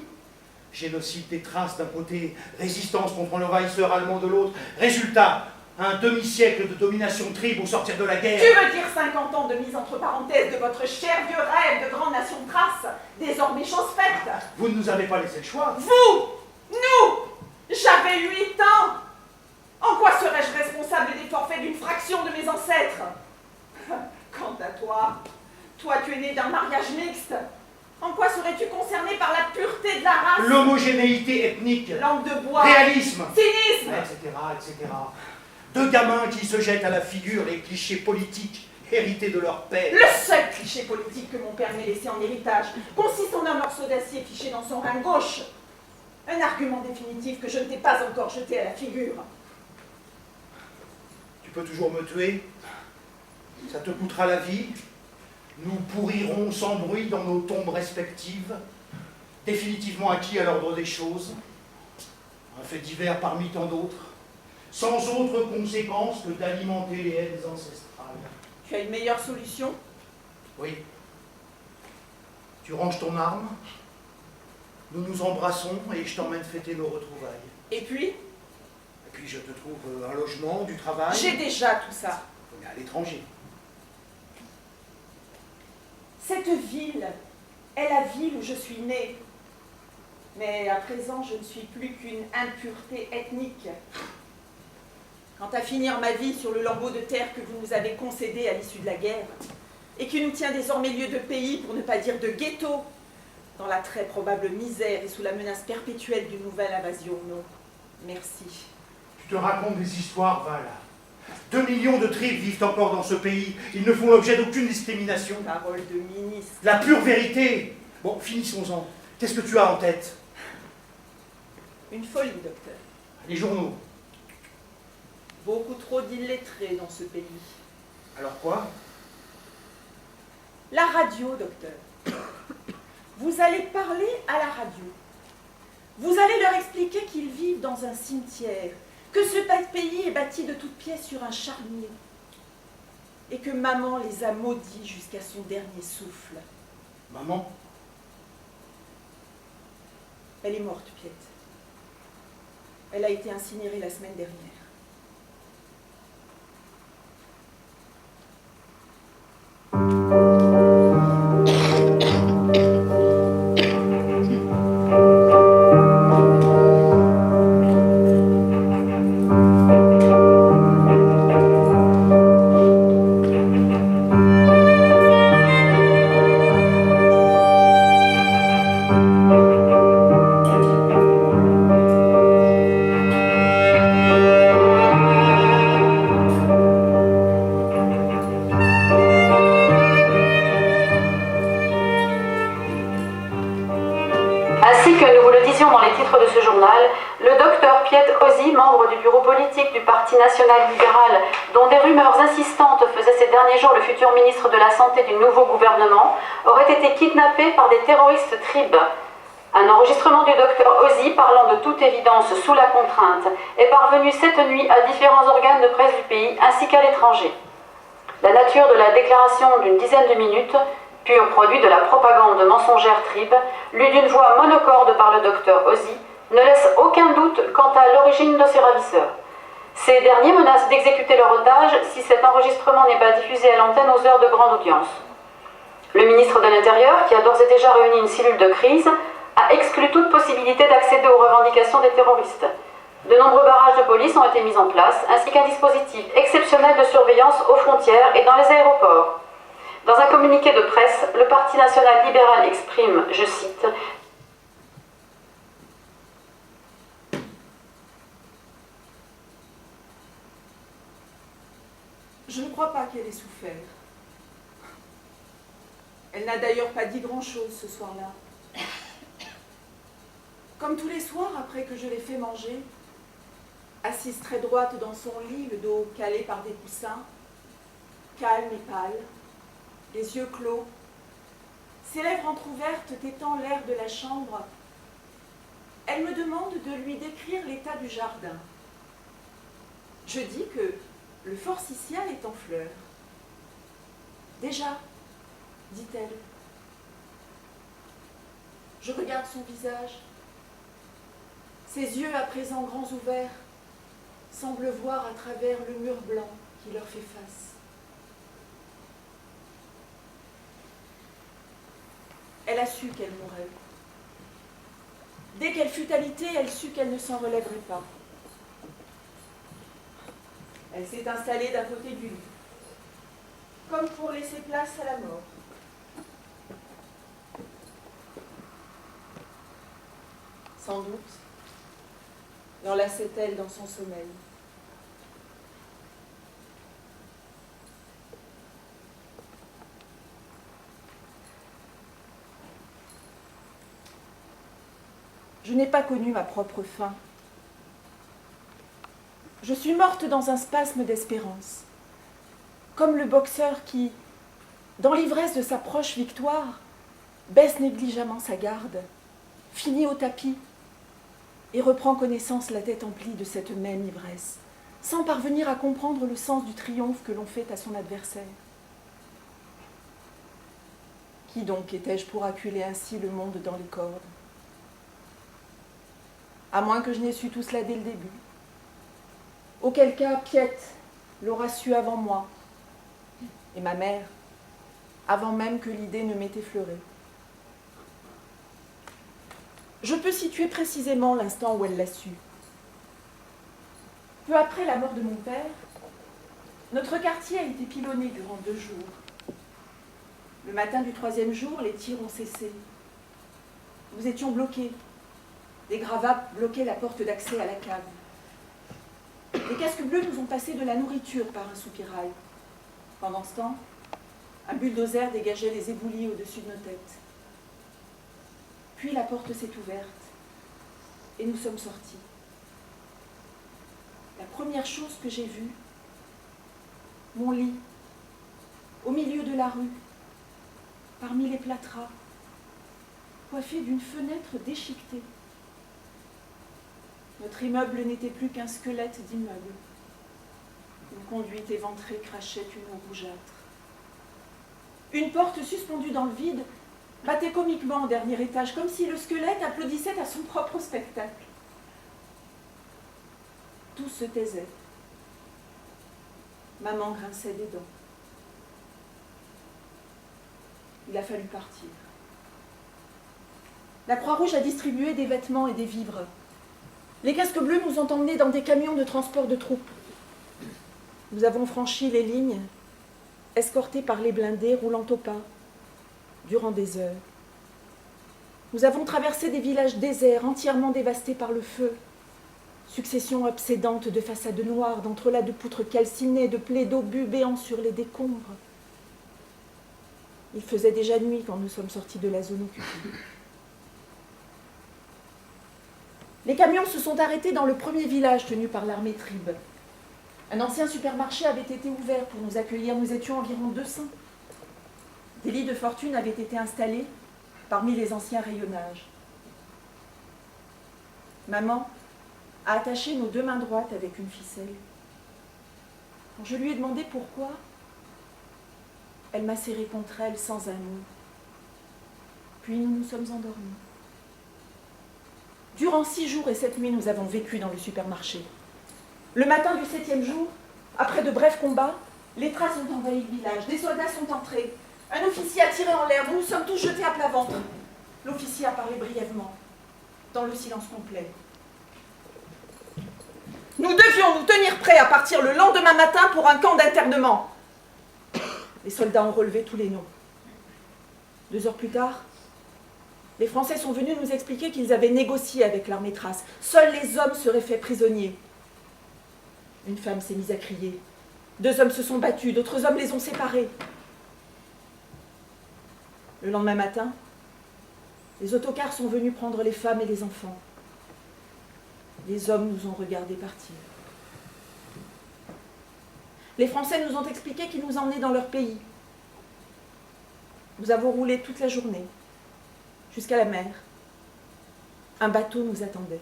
Génocide des Thraces d'un côté, résistance contre l'envahisseur allemand de l'autre. Résultat, un demi-siècle de domination tribe au sortir de la guerre. Tu veux dire 50 ans de mise entre parenthèses de votre cher vieux rêve de grande nation Thrace, désormais chose faite. Vous ne nous avez pas laissé le choix. Vous, nous, j'avais 8 ans. En quoi serais-je responsable des forfaits d'une fraction de mes ancêtres? Quant à toi, tu es né d'un mariage mixte. En quoi serais-tu concerné par la pureté de la race? L'homogénéité ethnique. Langue de bois. Réalisme. Cynisme. Etc. Deux gamins qui se jettent à la figure les clichés politiques hérités de leur père. Le seul cliché politique que mon père m'ait laissé en héritage consiste en un morceau d'acier fiché dans son rein gauche. Un argument définitif que je ne t'ai pas encore jeté à la figure. Tu peux toujours me tuer. Ça te coûtera la vie. Nous pourrirons sans bruit dans nos tombes respectives, définitivement acquis à l'ordre des choses. Un fait divers parmi tant d'autres, sans autre conséquence que d'alimenter les haines ancestrales. Tu as une meilleure solution? Oui. Tu ranges ton arme, nous nous embrassons et je t'emmène fêter nos retrouvailles. Et puis? Et puis je te trouve un logement, du travail. J'ai déjà tout ça. Mais à l'étranger. Cette ville est la ville où je suis née. Mais à présent, je ne suis plus qu'une impureté ethnique. Quant à finir ma vie sur le lambeau de terre que vous nous avez concédé à l'issue de la guerre, et qui nous tient désormais lieu de pays, pour ne pas dire de ghetto, dans la très probable misère et sous la menace perpétuelle d'une nouvelle invasion, non. Merci. Tu te racontes des histoires, Val. 2 millions de tribes vivent encore dans ce pays. Ils ne font l'objet d'aucune discrimination. Parole de ministre. La pure vérité. Bon, finissons-en. Qu'est-ce que tu as en tête? Une folie, docteur. Les journaux. Beaucoup trop d'illettrés dans ce pays. Alors quoi? La radio, docteur. Vous allez parler à la radio. Vous allez leur expliquer qu'ils vivent dans un cimetière, que ce pays est bâti de toutes pièces sur un charnier, et que maman les a maudits jusqu'à son dernier souffle. Maman? Elle est morte, Piette. Elle a été incinérée la semaine dernière. Ainsi que nous vous le disions dans les titres de ce journal, le docteur Piet Ozzi, membre du bureau politique du Parti national libéral, dont des rumeurs insistantes faisaient ces derniers jours le futur ministre de la Santé du nouveau gouvernement, aurait été kidnappé par des terroristes tribes. Un enregistrement du docteur Ozzi, parlant de toute évidence sous la contrainte, est parvenu cette nuit à différents organes de presse du pays ainsi qu'à l'étranger. La nature de la déclaration d'une dizaine de minutes, pur produit de la propagande mensongère tribe, lue d'une voix monocorde par le docteur Ozzi, ne laisse aucun doute quant à l'origine de ces ravisseurs. Ces derniers menacent d'exécuter leur otage si cet enregistrement n'est pas diffusé à l'antenne aux heures de grande audience. Le ministre de l'Intérieur, qui a d'ores et déjà réuni une cellule de crise, a exclu toute possibilité d'accéder aux revendications des terroristes. De nombreux barrages de police ont été mis en place, ainsi qu'un dispositif exceptionnel de surveillance aux frontières et dans les aéroports. Dans un communiqué de presse, le Parti national libéral exprime, je cite, « Je ne crois pas qu'elle ait souffert. Elle n'a d'ailleurs pas dit grand-chose ce soir-là. Comme tous les soirs, après que je l'ai fait manger, assise très droite dans son lit, le dos calé par des coussins, calme et pâle, les yeux clos, ses lèvres entr'ouvertes tétant l'air de la chambre, elle me demande de lui décrire l'état du jardin. Je dis que le forsythia est en fleurs. Déjà, dit-elle. Je regarde son visage. Ses yeux, à présent grands ouverts, semblent voir à travers le mur blanc qui leur fait face. Elle a su qu'elle mourrait. Dès qu'elle fut alitée, elle sut qu'elle ne s'en relèverait pas. Elle s'est installée d'à côté du lit, comme pour laisser place à la mort. Sans doute, l'enlaçait-elle dans son sommeil. Je n'ai pas connu ma propre fin. Je suis morte dans un spasme d'espérance, comme le boxeur qui, dans l'ivresse de sa proche victoire, baisse négligemment sa garde, finit au tapis et reprend connaissance la tête emplie de cette même ivresse, sans parvenir à comprendre le sens du triomphe que l'on fait à son adversaire. Qui donc étais-je pour acculer ainsi le monde dans les cordes? À moins que je n'ai su tout cela dès le début. Auquel cas, Piet l'aura su avant moi, et ma mère, avant même que l'idée ne m'ait effleurée. Je peux situer précisément l'instant où elle l'a su. Peu après la mort de mon père, notre quartier a été pilonné durant 2 jours. Le matin du 3e jour, les tirs ont cessé. Nous étions bloqués. Des gravats bloquaient la porte d'accès à la cave. Les casques bleus nous ont passé de la nourriture par un soupirail. Pendant ce temps, un bulldozer dégageait les éboulis au-dessus de nos têtes. Puis la porte s'est ouverte et nous sommes sortis. La première chose que j'ai vue, mon lit, au milieu de la rue, parmi les plâtras, coiffé d'une fenêtre déchiquetée. Notre immeuble n'était plus qu'un squelette d'immeuble. Une conduite éventrée crachait une eau rougeâtre. Une porte suspendue dans le vide battait comiquement au dernier étage, comme si le squelette applaudissait à son propre spectacle. Tout se taisait. Maman grinçait des dents. Il a fallu partir. La Croix-Rouge a distribué des vêtements et des vivres. Les casques bleus nous ont emmenés dans des camions de transport de troupes. Nous avons franchi les lignes, escortés par les blindés roulant au pas, durant des heures. Nous avons traversé des villages déserts, entièrement dévastés par le feu. Succession obsédante de façades noires, d'entrelacs de poutres calcinées, de plaies d'obus béants sur les décombres. Il faisait déjà nuit quand nous sommes sortis de la zone occupée. Les camions se sont arrêtés dans le premier village tenu par l'armée Tribe. Un ancien supermarché avait été ouvert pour nous accueillir. Nous étions environ 200. Des lits de fortune avaient été installés parmi les anciens rayonnages. Maman a attaché nos 2 mains droites avec une ficelle. Quand je lui ai demandé pourquoi, elle m'a serré contre elle sans un mot. Puis nous nous sommes endormis. Durant 6 jours et 7 nuits, nous avons vécu dans le supermarché. Le matin du 7e jour, après de brefs combats, les traces ont envahi le village. Des soldats sont entrés. Un officier a tiré en l'air. Nous nous sommes tous jetés à plat ventre. L'officier a parlé brièvement, dans le silence complet. Nous devions nous tenir prêts à partir le lendemain matin pour un camp d'internement. Les soldats ont relevé tous les noms. 2 heures plus tard, les Français sont venus nous expliquer qu'ils avaient négocié avec l'armée thrace. Seuls les hommes seraient faits prisonniers. Une femme s'est mise à crier. 2 hommes se sont battus, d'autres hommes les ont séparés. Le lendemain matin, les autocars sont venus prendre les femmes et les enfants. Les hommes nous ont regardés partir. Les Français nous ont expliqué qu'ils nous emmenaient dans leur pays. Nous avons roulé toute la journée, jusqu'à la mer. Un bateau nous attendait.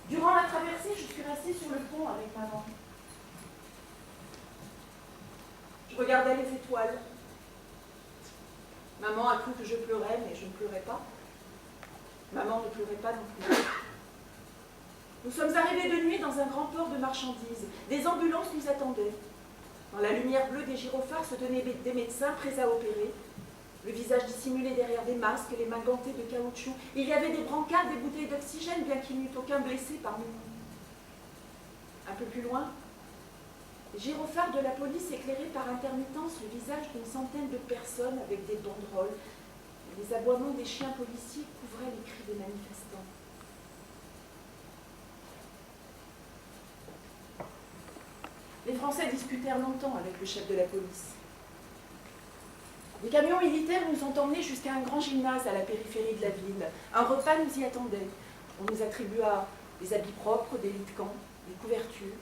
Durant la traversée, je suis restée sur le pont avec maman. Je regardais les étoiles. Maman a cru que je pleurais, mais je ne pleurais pas. Maman ne pleurait pas non plus. Nous sommes arrivés de nuit dans un grand port de marchandises. Des ambulances nous attendaient. Dans la lumière bleue des gyrophares se tenaient des médecins prêts à opérer. Le visage dissimulé derrière des masques, les mains gantées de caoutchouc. Il y avait des brancards, des bouteilles d'oxygène, bien qu'il n'y eût aucun blessé parmi nous. Un peu plus loin, les gyrophares de la police éclairaient par intermittence le visage d'une centaine de personnes avec des banderoles. Les aboiements des chiens policiers couvraient les cris des manifestants. Les Français discutèrent longtemps avec le chef de la police. Les camions militaires nous ont emmenés jusqu'à un grand gymnase à la périphérie de la ville. Un repas nous y attendait. On nous attribua des habits propres, des lits de camp, des couvertures.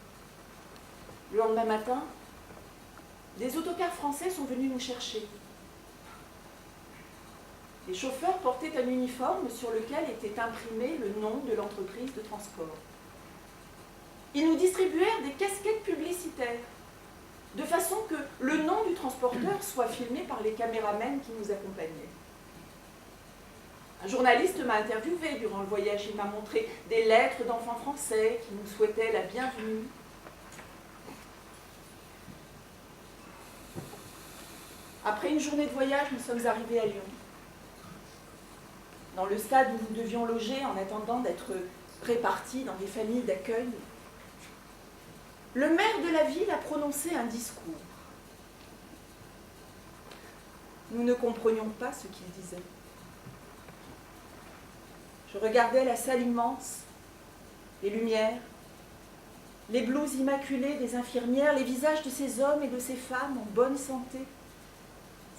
Le lendemain matin, des autocars français sont venus nous chercher. Les chauffeurs portaient un uniforme sur lequel était imprimé le nom de l'entreprise de transport. Ils nous distribuèrent des casquettes publicitaires, de façon que le nom du transporteur soit filmé par les caméramens qui nous accompagnaient. Un journaliste m'a interviewé durant le voyage. Il m'a montré des lettres d'enfants français qui nous souhaitaient la bienvenue. Après une journée de voyage, nous sommes arrivés à Lyon. Dans le stade où nous devions loger en attendant d'être répartis dans des familles d'accueil, le maire de la ville a prononcé un discours. Nous ne comprenions pas ce qu'il disait. Je regardais la salle immense, les lumières, les blouses immaculées des infirmières, les visages de ces hommes et de ces femmes en bonne santé,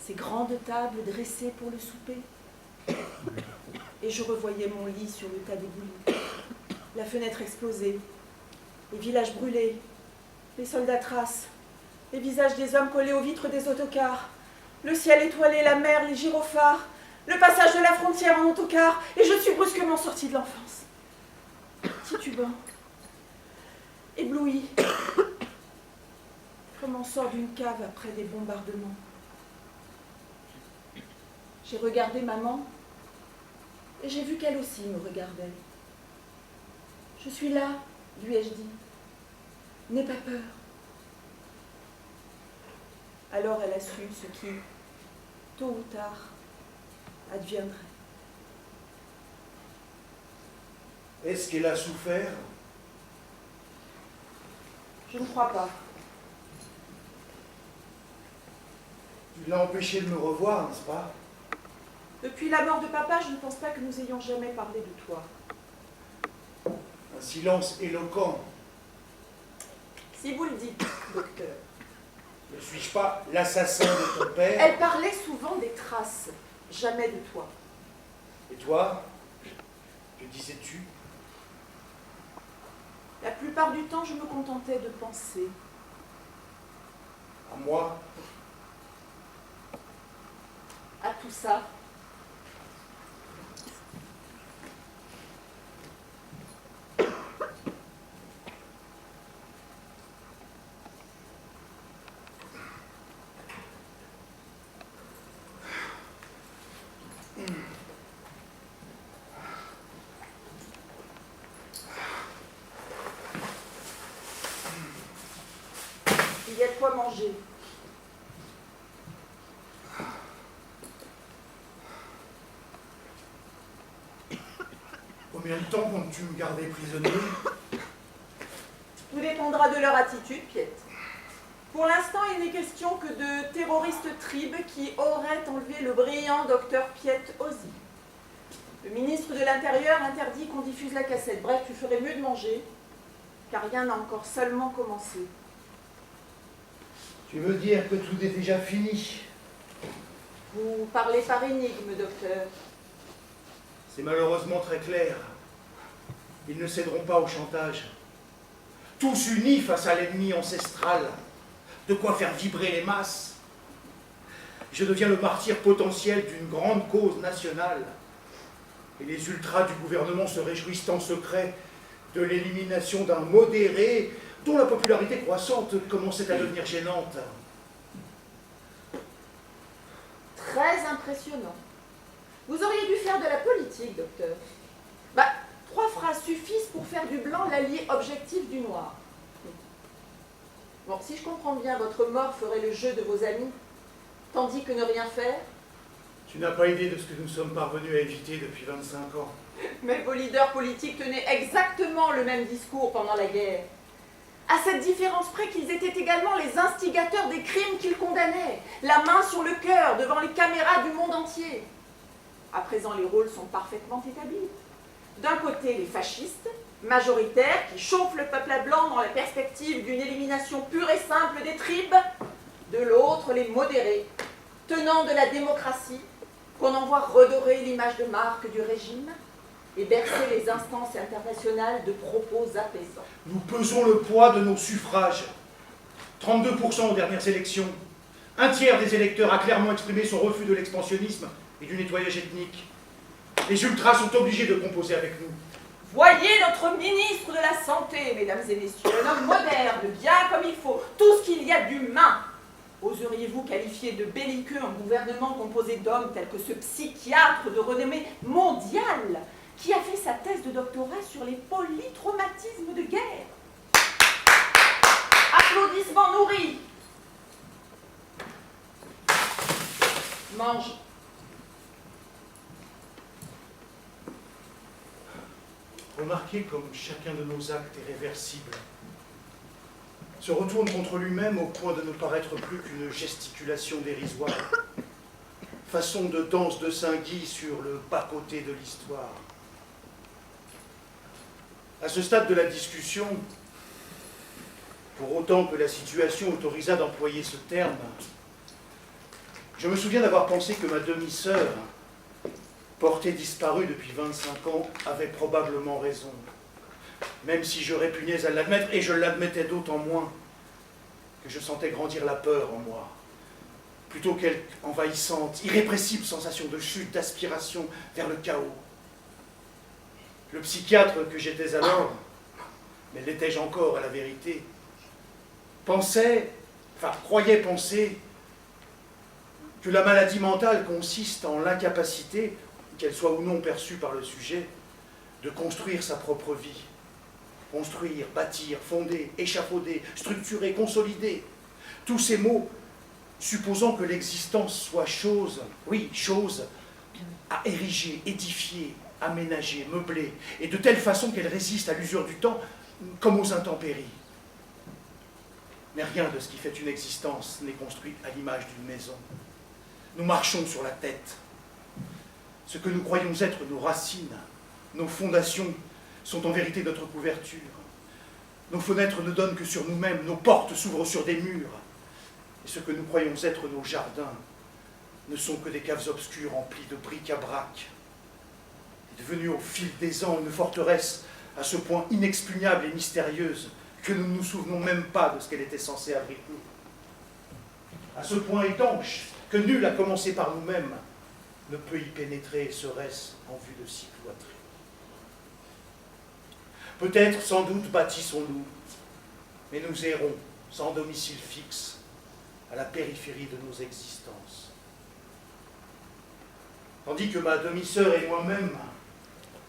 ces grandes tables dressées pour le souper. Et je revoyais mon lit sur le tas débouli, la fenêtre explosée, les villages brûlés, les soldats thraces, les visages des hommes collés aux vitres des autocars, le ciel étoilé, la mer, les gyrophares, le passage de la frontière en autocar, et je suis brusquement sortie de l'enfance. Titubant, ébloui, comme on sort d'une cave après des bombardements. J'ai regardé maman, et j'ai vu qu'elle aussi me regardait. « Je suis là, lui ai-je dit. N'aie pas peur. » Alors elle a su ce qui, tôt ou tard, adviendrait. Est-ce qu'elle a souffert? Je ne crois pas. Tu l'as empêché de me revoir, n'est-ce pas? Depuis la mort de papa, je ne pense pas que nous ayons jamais parlé de toi. Un silence éloquent. Si vous le dites, docteur. Ne suis-je pas l'assassin de ton père? Elle parlait souvent des traces. jamais de toi. Et toi, que disais-tu? La plupart du temps, je me contentais de penser. À moi? À tout ça. Il y a de quoi manger. Combien de temps comptes-tu me garder prisonnier? Tout dépendra de leur attitude, Piet. Pour l'instant, il n'est question que de terroristes tribes qui auraient enlevé le brillant docteur Piet Ozzy. Le ministre de l'Intérieur interdit qu'on diffuse la cassette. Bref, tu ferais mieux de manger, car rien n'a encore seulement commencé. Tu veux dire que tout est déjà fini? Vous parlez par énigme, docteur. C'est malheureusement très clair. Ils ne céderont pas au chantage. Tous unis face à l'ennemi ancestral. De quoi faire vibrer les masses. Je deviens le martyr potentiel d'une grande cause nationale. Et les ultras du gouvernement se réjouissent en secret de l'élimination d'un modéré dont la popularité croissante commençait à devenir gênante. Très impressionnant. Vous auriez dû faire de la politique, docteur. 3 phrases suffisent pour faire du blanc l'allié objectif du noir. Bon, si je comprends bien, votre mort ferait le jeu de vos amis, tandis que ne rien faire. Tu n'as pas idée de ce que nous sommes parvenus à éviter depuis 25 ans. Mais vos leaders politiques tenaient exactement le même discours pendant la guerre. À cette différence près qu'ils étaient également les instigateurs des crimes qu'ils condamnaient, la main sur le cœur devant les caméras du monde entier. À présent, les rôles sont parfaitement établis. D'un côté, les fascistes, majoritaires, qui chauffent le peuple à blanc dans la perspective d'une élimination pure et simple des tribes. De l'autre, les modérés, tenants de la démocratie, qu'on envoie redorer l'image de marque du régime et bercer les instances internationales de propos apaisants. Nous pesons le poids de nos suffrages. 32% aux dernières élections. Un tiers des électeurs a clairement exprimé son refus de l'expansionnisme et du nettoyage ethnique. Les ultras sont obligés de composer avec nous. Voyez notre ministre de la Santé, mesdames et messieurs, un homme moderne, bien comme il faut, tout ce qu'il y a d'humain. Oseriez-vous qualifier de belliqueux un gouvernement composé d'hommes tels que ce psychiatre de renommée mondiale qui a fait sa thèse de doctorat sur les polytraumatismes de guerre? Applaudissements nourris. Mange. Remarquez comme chacun de nos actes est réversible. Se retourne contre lui-même au point de ne paraître plus qu'une gesticulation dérisoire. Façon de danse de Saint-Guy sur le bas-côté de l'histoire. À ce stade de la discussion, pour autant que la situation autorisa d'employer ce terme, je me souviens d'avoir pensé que ma demi-sœur, portée disparue depuis 25 ans, avait probablement raison. Même si je répugnais à l'admettre, et je l'admettais d'autant moins que je sentais grandir la peur en moi. Plutôt quelque envahissante, irrépressible sensation de chute, d'aspiration vers le chaos. Le psychiatre que j'étais alors, mais l'étais-je encore à la vérité, croyait penser que la maladie mentale consiste en l'incapacité, qu'elle soit ou non perçue par le sujet, de construire sa propre vie. Construire, bâtir, fonder, échafauder, structurer, consolider. Tous ces mots, supposant que l'existence soit chose, oui, chose, à ériger, édifier, aménager, meubler, et de telle façon qu'elle résiste à l'usure du temps, comme aux intempéries. Mais rien de ce qui fait une existence n'est construit à l'image d'une maison. Nous marchons sur la tête. Ce que nous croyons être nos racines, nos fondations, sont en vérité notre couverture. Nos fenêtres ne donnent que sur nous-mêmes, nos portes s'ouvrent sur des murs. Et ce que nous croyons être nos jardins ne sont que des caves obscures remplies de bric-à-brac. Est devenue au fil des ans une forteresse à ce point inexpugnable et mystérieuse que nous ne nous souvenons même pas de ce qu'elle était censée abriter. À ce point étanche que nul, à commencer par nous-mêmes, ne peut y pénétrer, serait-ce en vue de s'y cloîtrer. Peut-être, sans doute, bâtissons-nous, mais nous errons, sans domicile fixe, à la périphérie de nos existences. Tandis que ma demi-sœur et moi-même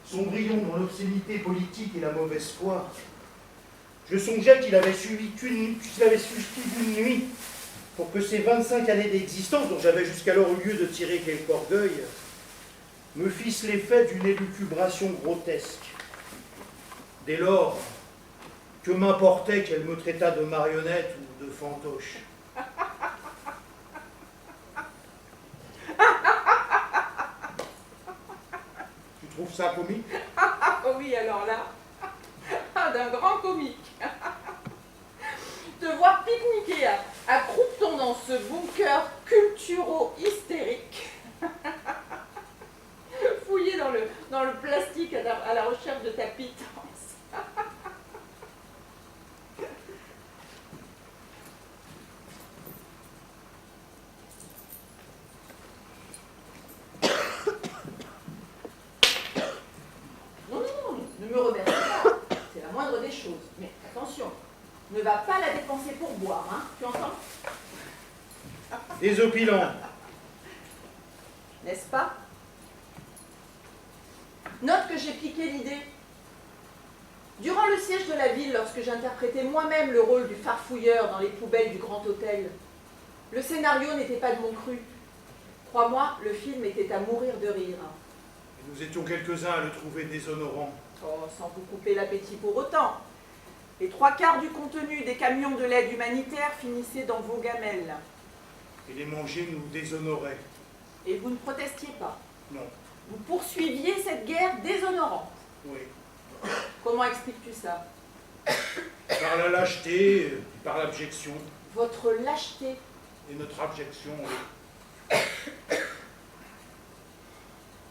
sombrions dans l'obscénité politique et la mauvaise foi, je songeais qu'il avait suffi d'une nuit pour que ces 25 années d'existence, dont j'avais jusqu'alors eu lieu de tirer quelque orgueil, me fissent l'effet d'une élucubration grotesque. Dès lors, que m'importait qu'elle me traitât de marionnette ou de fantoche. Tu trouves ça comique? Oh oui, alors là, d'un grand comique. Te voir pique-niquer à Croupton dans ce bunker culturo-hystérique. Fouiller dans le plastique à la recherche de ta pitance. Ne me remercie pas, c'est la moindre des choses. Mais attention, ne va pas la dépenser pour boire, hein, tu entends? Désopilant. N'est-ce pas? Note que j'ai piqué l'idée. Durant le siège de la ville, lorsque j'interprétais moi-même le rôle du farfouilleur dans les poubelles du Grand Hôtel, le scénario n'était pas de mon cru. Crois-moi, le film était à mourir de rire. Et nous étions quelques-uns à le trouver déshonorant. Oh, sans vous couper l'appétit pour autant. Les 3/4 du contenu des camions de l'aide humanitaire finissaient dans vos gamelles. Et les manger nous déshonorait. Et vous ne protestiez pas. Non. Vous poursuiviez cette guerre déshonorante. Oui. Comment expliques-tu ça? Par la lâcheté, et par l'abjection. Votre lâcheté. Et notre abjection, oui.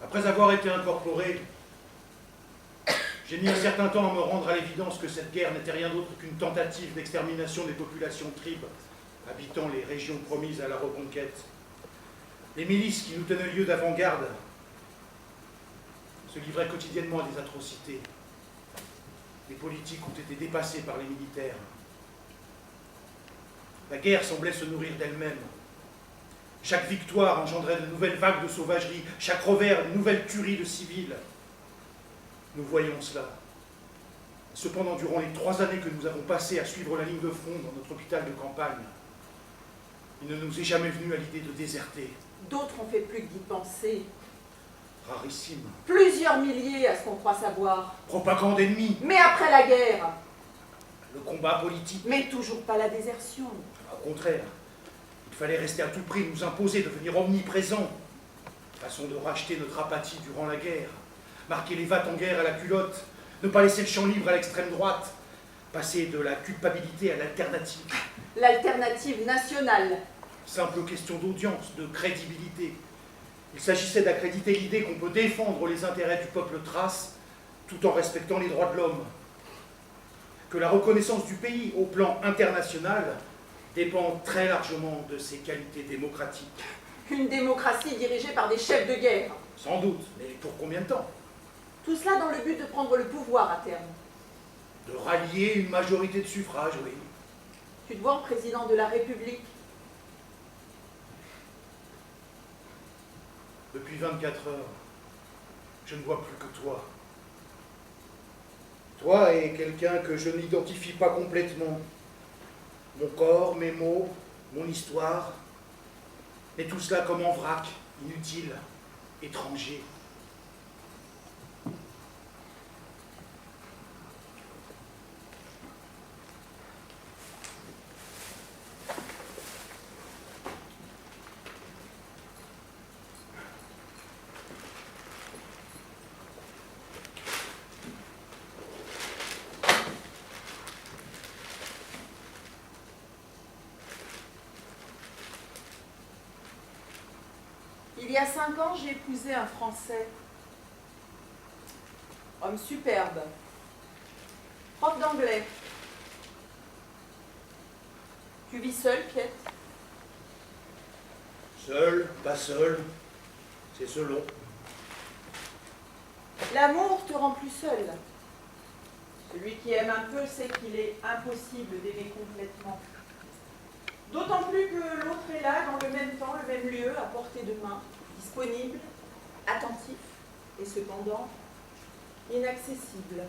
Après avoir été incorporé, j'ai mis un certain temps à me rendre à l'évidence que cette guerre n'était rien d'autre qu'une tentative d'extermination des populations tribes habitant les régions promises à la reconquête. Les milices qui nous tenaient lieu d'avant-garde se livraient quotidiennement à des atrocités. Les politiques ont été dépassés par les militaires. La guerre semblait se nourrir d'elle-même. Chaque victoire engendrait de nouvelles vagues de sauvagerie, chaque revers une nouvelle tuerie de civils. Nous voyons cela. Cependant, durant les 3 années que nous avons passées à suivre la ligne de front dans notre hôpital de campagne, il ne nous est jamais venu à l'idée de déserter. D'autres ont fait plus que d'y penser. Rarissime. Plusieurs milliers à ce qu'on croit savoir. Propagande ennemie. Mais après la guerre. Le combat politique. Mais toujours pas la désertion. Au contraire, il fallait rester à tout prix, nous imposer, devenir omniprésents. Façon de racheter notre apathie durant la guerre. Marquer les vates en guerre à la culotte. Ne pas laisser le champ libre à l'extrême droite. Passer de la culpabilité à l'alternative. L'alternative nationale. Simple question d'audience, de crédibilité. Il s'agissait d'accréditer l'idée qu'on peut défendre les intérêts du peuple thrace tout en respectant les droits de l'homme. Que la reconnaissance du pays au plan international dépend très largement de ses qualités démocratiques. Une démocratie dirigée par des chefs de guerre. Sans doute, mais pour combien de temps? Tout cela dans le but de prendre le pouvoir à terme. De rallier une majorité de suffrages, oui. Tu te vois en président de la République? Depuis 24 heures, je ne vois plus que toi. Toi est quelqu'un que je n'identifie pas complètement. Mon corps, mes mots, mon histoire, et tout cela comme en vrac, inutile, étranger. Il y a 5 ans, j'ai épousé un Français. Homme superbe. Prof d'anglais. Tu vis seul, Piet? Seul, pas seul, c'est selon. L'amour te rend plus seul. Celui qui aime un peu sait qu'il est impossible d'aimer complètement. D'autant plus que l'autre est là, dans le même temps, le même lieu, à portée de main, disponible, attentif, et cependant inaccessible.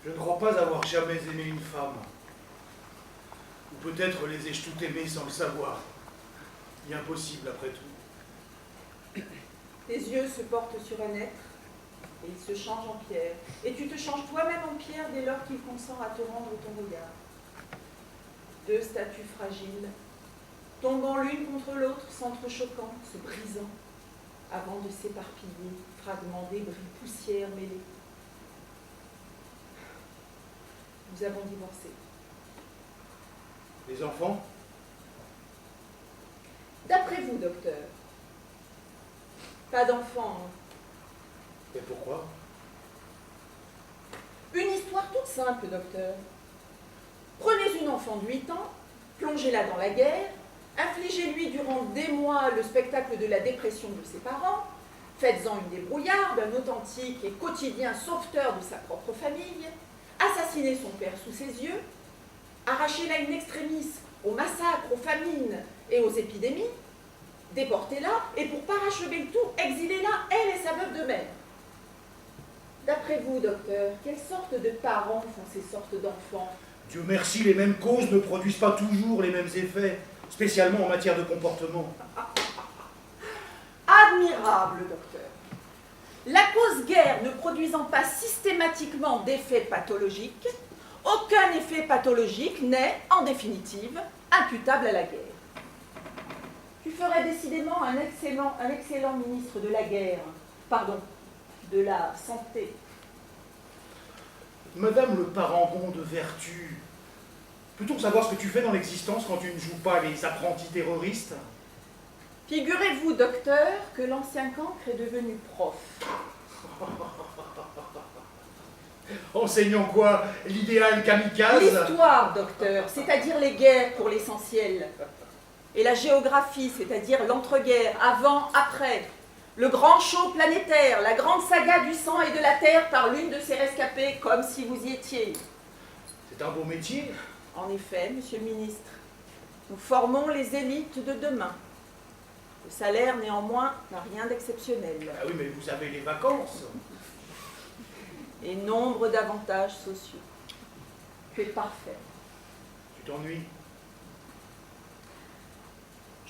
Je ne crois pas avoir jamais aimé une femme. Ou peut-être les ai-je toutes aimées sans le savoir. Bien possible après tout. Tes yeux se portent sur un être, et ils se changent en pierre. Et tu te changes toi-même en pierre dès lors qu'il consent à te rendre ton regard. 2 statues fragiles, tombant l'une contre l'autre, s'entrechoquant, se brisant, avant de s'éparpiller, fragments, débris, poussière mêlée. Nous avons divorcé. Les enfants? D'après vous, docteur, pas d'enfants. Et pourquoi? Une histoire toute simple, docteur. Prenez une enfant de 8 ans, plongez-la dans la guerre, infligez-lui durant des mois le spectacle de la dépression de ses parents, faites-en une débrouillarde, un authentique et quotidien sauveteur de sa propre famille, assassinez son père sous ses yeux, arrachez-la in extremis aux massacres, aux famines et aux épidémies, déportez-la et pour parachever le tout, exilez-la, elle et sa veuve de mère. D'après vous, docteur, quelle sorte de parents font ces sortes d'enfants? Dieu merci, les mêmes causes ne produisent pas toujours les mêmes effets, spécialement en matière de comportement. Admirable, docteur. La cause guerre ne produisant pas systématiquement d'effets pathologiques, aucun effet pathologique n'est, en définitive, imputable à la guerre. Tu ferais décidément un excellent ministre de la guerre, pardon, de la santé. Madame le parangon de vertu, peut-on savoir ce que tu fais dans l'existence quand tu ne joues pas les apprentis terroristes? Figurez-vous, docteur, que l'ancien cancre est devenu prof. Enseignant quoi? L'idéal kamikaze? L'histoire, docteur, c'est-à-dire les guerres pour l'essentiel. Et la géographie, c'est-à-dire l'entre-guerres, avant, après. Le grand show planétaire, la grande saga du sang et de la terre par l'une de ses rescapées, comme si vous y étiez. C'est un beau métier. En effet, monsieur le ministre, nous formons les élites de demain. Le salaire, néanmoins, n'a rien d'exceptionnel. Ah oui, mais vous avez les vacances. Et nombre d'avantages sociaux. Tu es parfait. Tu t'ennuies?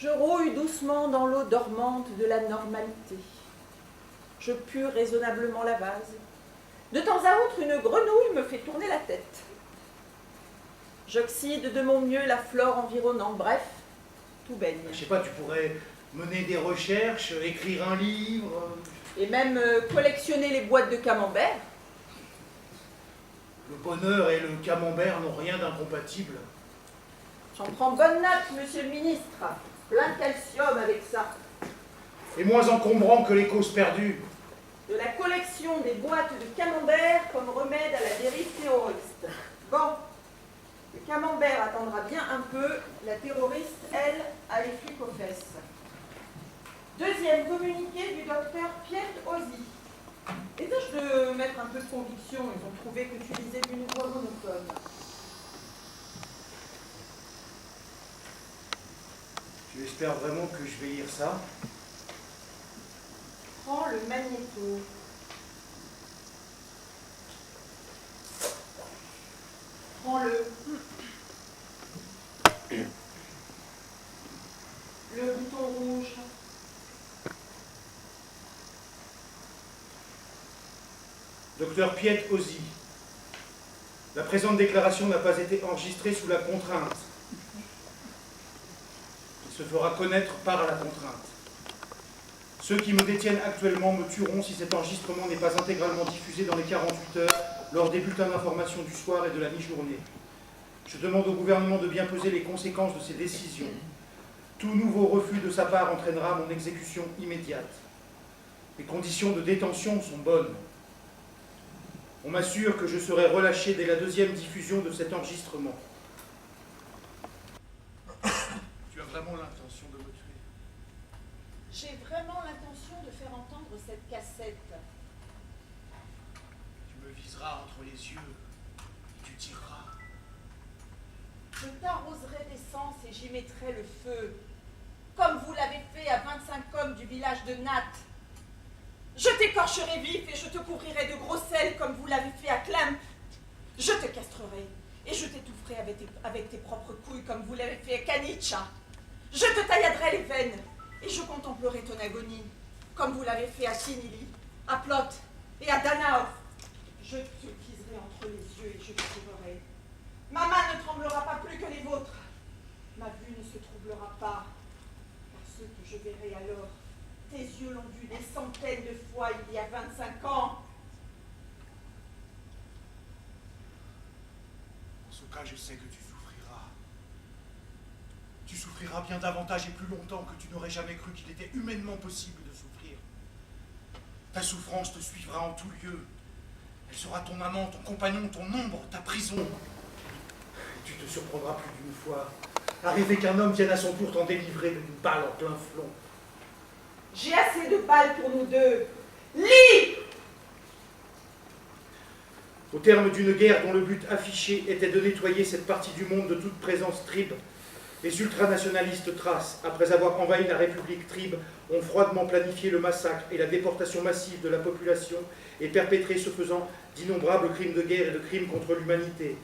Je rouille doucement dans l'eau dormante de la normalité. Je pue raisonnablement la vase. De temps à autre, une grenouille me fait tourner la tête. J'oxyde de mon mieux la flore environnante. Bref, tout baigne. Je sais pas, tu pourrais mener des recherches, écrire un livre. Et même collectionner les boîtes de camembert. Le bonheur et le camembert n'ont rien d'incompatible. J'en prends bonne note, monsieur le ministre. Plein de calcium avec ça. Et moins encombrant que les causes perdues. De la collection des boîtes de camembert comme remède à la dérive terroriste. Bon, le camembert attendra bien un peu. La terroriste, elle, a les flics aux fesses. Deuxième communiqué du docteur Piet Ozzy. Et tâche de mettre un peu de conviction. Ils ont trouvé que tu lisais d'une voix monotone. Tu espères vraiment que je vais lire ça? Prends le magnéto. Prends-le. Le bouton rouge. Docteur Piet Ozzy, la présente déclaration n'a pas été enregistrée sous la contrainte. Il se fera connaître par la contrainte. Ceux qui me détiennent actuellement me tueront si cet enregistrement n'est pas intégralement diffusé dans les 48 heures lors des bulletins d'information du soir et de la mi-journée. Je demande au gouvernement de bien peser les conséquences de ces décisions. Tout nouveau refus de sa part entraînera mon exécution immédiate. Les conditions de détention sont bonnes. On m'assure que je serai relâché dès la deuxième diffusion de cet enregistrement. Tu as vraiment l'intention de me tuer? J'ai vraiment l'intention de faire entendre cette cassette. Tu me viseras entre les yeux et tu tireras. Je t'arroserai d'essence et j'y mettrai le feu, comme vous l'avez fait à 25 hommes du village de Nat. Je t'écorcherai vif et je te couvrirai de gros sel comme vous l'avez fait à Clamp. Je te castrerai et je t'étoufferai avec tes propres couilles comme vous l'avez fait à Kanicha. Je te tailladerai les veines et je contemplerai ton agonie comme vous l'avez fait à Sinili, à Plot et à Danaoth. Je te viserai entre les yeux et je te tirerai. Ma main ne tremblera pas plus que les vôtres. Ma vue ne se troublera pas, car ceux que je verrai alors, tes yeux l'ont vu des centaines de fois il y a 25 ans. En ce cas, je sais que tu souffriras. Tu souffriras bien davantage et plus longtemps que tu n'aurais jamais cru qu'il était humainement possible de souffrir. Ta souffrance te suivra en tout lieu. Elle sera ton amant, ton compagnon, ton ombre, ta prison. Et tu te surprendras plus d'une fois à rêver qu'un homme vienne à son tour t'en délivrer d'une balle en plein flanc. J'ai assez de balles pour nous deux. Lis! Au terme d'une guerre dont le but affiché était de nettoyer cette partie du monde de toute présence tribe, les ultranationalistes thraces, après avoir envahi la République tribe, ont froidement planifié le massacre et la déportation massive de la population et perpétré ce faisant d'innombrables crimes de guerre et de crimes contre l'humanité.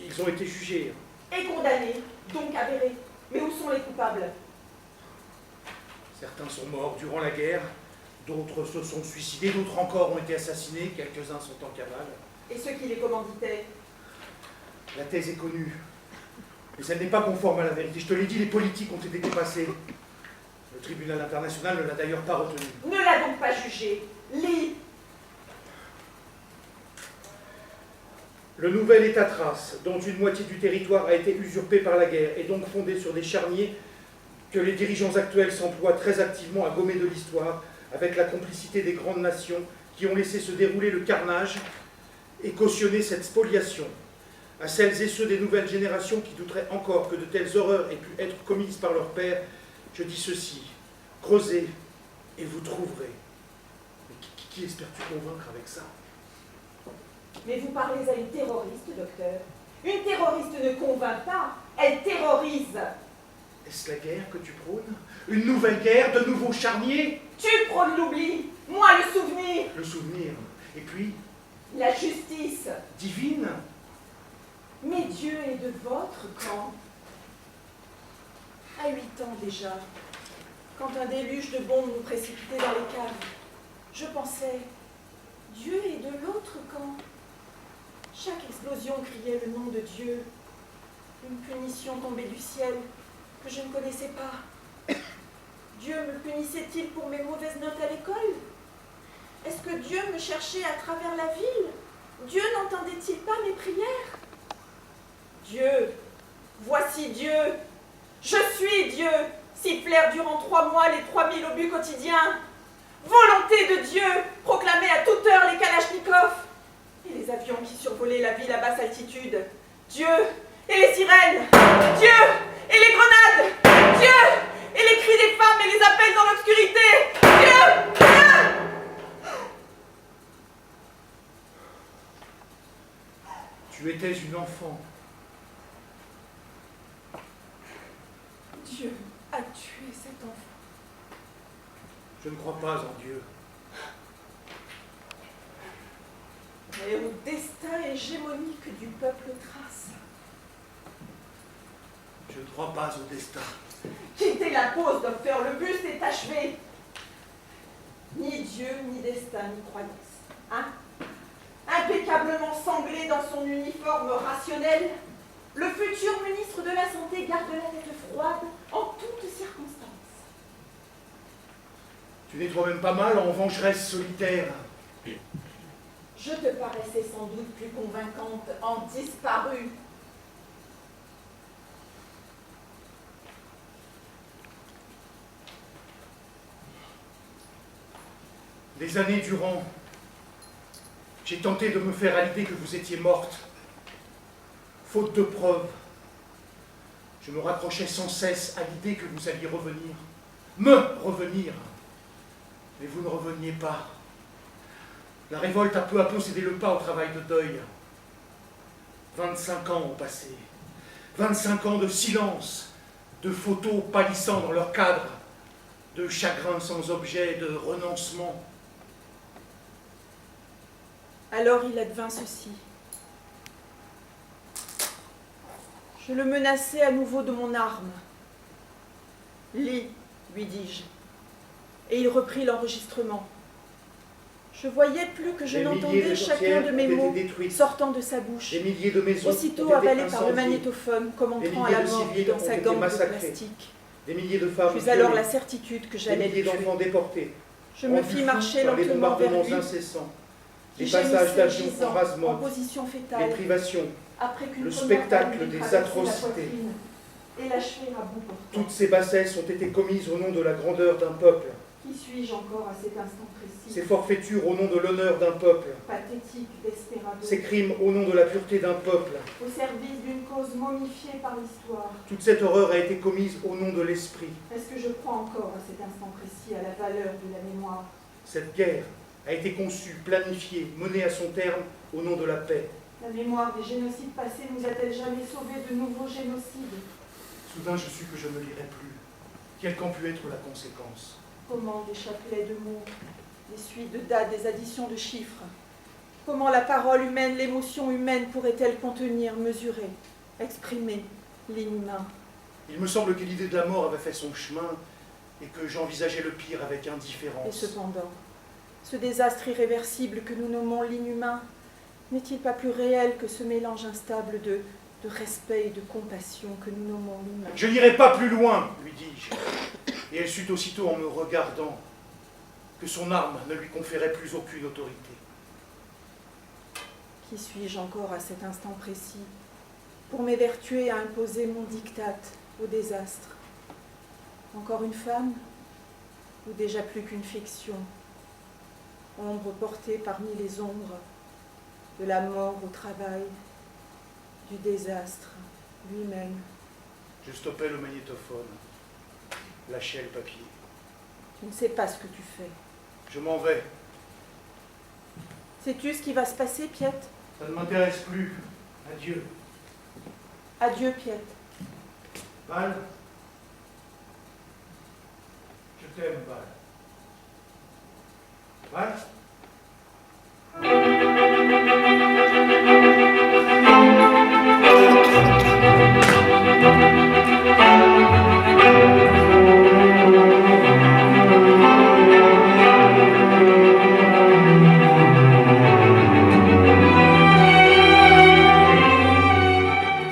Ils ont été jugés. Et condamnés, donc avérés. Mais où sont les coupables? Certains sont morts durant la guerre, d'autres se sont suicidés, d'autres encore ont été assassinés, quelques-uns sont en cavale. Et ceux qui les commanditaient? La thèse est connue, mais elle n'est pas conforme à la vérité. Je te l'ai dit, les politiques ont été dépassés. Le tribunal international ne l'a d'ailleurs pas retenu. Ne l'a donc pas jugé. Lis! Le nouvel État thrace, dont une moitié du territoire a été usurpé par la guerre, est donc fondé sur des charniers que les dirigeants actuels s'emploient très activement à gommer de l'histoire, avec la complicité des grandes nations qui ont laissé se dérouler le carnage et cautionné cette spoliation. À celles et ceux des nouvelles générations qui douteraient encore que de telles horreurs aient pu être commises par leurs pères, je dis ceci: creusez et vous trouverez. Mais qui espères-tu convaincre avec ça? Mais vous parlez à une terroriste, docteur. Une terroriste ne convainc pas, elle terrorise. Est-ce la guerre que tu prônes? Une nouvelle guerre, de nouveaux charniers? Tu prônes l'oubli, moi le souvenir. Le souvenir. Et puis, la justice. Divine? Mais Dieu est de votre camp. À 8 ans déjà, quand un déluge de bombes nous précipitait dans les caves, je pensais, Dieu est de l'autre camp. Chaque explosion criait le nom de Dieu. Une punition tombée du ciel que je ne connaissais pas. Dieu me punissait-il pour mes mauvaises notes à l'école? Est-ce que Dieu me cherchait à travers la ville? Dieu n'entendait-il pas mes prières? Dieu, voici Dieu. Je suis Dieu, sifflèrent durant 3 mois les 3000 obus quotidiens. Volonté de Dieu, proclamait à toute heure les kalachnikovs et les avions qui survolaient la ville à basse altitude. Dieu et les sirènes, Dieu et les grenades, Dieu et les cris des femmes et les appels dans l'obscurité. Dieu, Dieu. tu étais une enfant. Dieu a tué cet enfant. Je ne crois pas en Dieu. Mais au destin hégémonique du peuple thrace. Je ne crois pas au destin. Quittez la pose, docteur, le buste est achevé. Ni Dieu, ni destin, ni croyance. Hein? Impeccablement sanglé dans son uniforme rationnel, le futur ministre de la Santé garde la tête froide en toutes circonstances. Tu n'es toi-même pas mal en vengeresse solitaire. Je te paraissais sans doute plus convaincante en disparu. Des années durant, j'ai tenté de me faire à l'idée que vous étiez morte. Faute de preuves, je me raccrochais sans cesse à l'idée que vous alliez revenir. Me revenir. Mais vous ne reveniez pas. La révolte a peu à peu cédé le pas au travail de deuil. 25 ans ont passé. 25 ans de silence, de photos pâlissant dans leur cadre, de chagrin sans objet, de renoncement. Alors il advint ceci. Je le menaçai à nouveau de mon arme. Lis, lui dis-je. Et il reprit l'enregistrement. Je voyais plus que je n'entendais chacun de mes mots sortant de sa bouche, Des milliers de maisons aussitôt avalés par le magnétophone, comme entrant à la mort dans sa gangue de plastique. Des milliers de femmes J'eus alors la certitude que j'allais le tuer. Des milliers tuer. d'enfants déportés. Je me fis marcher lentement vers lui, incessants. qui Les passages d'avions gémissait en en rase-mode, position les fétale, privations, après qu'une le première spectacle balle lui des traversait la atrocités. poitrine et l'achevé à bout portant. toutes ces bassesses ont été commises au nom de la grandeur d'un peuple. Qui suis-je encore à cet instant précis? Ces forfaitures au nom de l'honneur d'un peuple. Pathétique desperado. Ces crimes au nom de la pureté d'un peuple. Au service d'une cause momifiée par l'histoire. Toute cette horreur a été commise au nom de l'esprit. Est-ce que je crois encore à cet instant précis à la valeur de la mémoire? Cette guerre a été conçue, planifiée, menée à son terme au nom de la paix. La mémoire des génocides passés nous a-t-elle jamais sauvés de nouveaux génocides? Soudain, je sus que je ne lirai plus. Quelle qu'en pu être la conséquence? Comment des chapelets de mots, des suites de dates, des additions de chiffres? Comment la parole humaine, l'émotion humaine pourrait-elle contenir, mesurer, exprimer l'inhumain? Il me semble que l'idée de la mort avait fait son chemin et que j'envisageais le pire avec indifférence. Et cependant, ce désastre irréversible que nous nommons l'inhumain n'est-il pas plus réel que ce mélange instable de respect et de compassion que nous nommons l'humain? Je n'irai pas plus loin, lui dis-je. Et elle sut aussitôt en me regardant que son arme ne lui conférait plus aucune autorité. Qui suis-je encore à cet instant précis pour m'évertuer à imposer mon diktat au désastre? Encore une femme ou déjà plus qu'une fiction? Ombre portée parmi les ombres de la mort au travail, du désastre lui-même. Je stoppais le magnétophone, lâchais le papier. Tu ne sais pas ce que tu fais. Je m'en vais. Sais-tu ce qui va se passer, Piette? Ça ne m'intéresse plus. Adieu. Adieu, Piette. Val, je t'aime, Val. Val?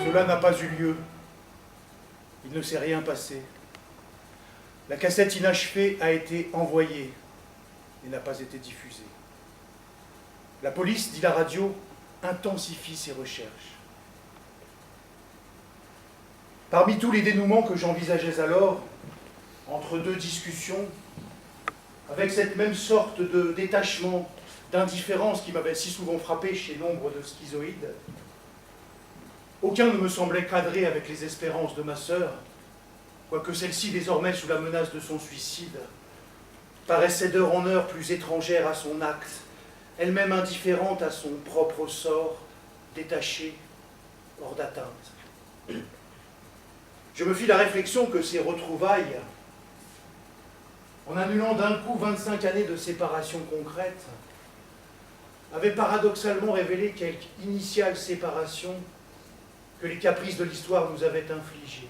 Cela n'a pas eu lieu. Il ne s'est rien passé. La cassette inachevée a été envoyée et n'a pas été diffusée. La police, dit la radio, intensifie ses recherches. Parmi tous les dénouements que j'envisageais alors, entre deux discussions, avec cette même sorte de détachement, d'indifférence qui m'avait si souvent frappé chez nombre de schizoïdes, aucun ne me semblait cadrer avec les espérances de ma sœur, quoique celle-ci, désormais sous la menace de son suicide, paraissait d'heure en heure plus étrangère à son acte, elle-même indifférente à son propre sort, détachée, hors d'atteinte. Je me fis la réflexion que ces retrouvailles, en annulant d'un coup 25 années de séparation concrète, avaient paradoxalement révélé quelque initiale séparation que les caprices de l'histoire nous avaient infligée.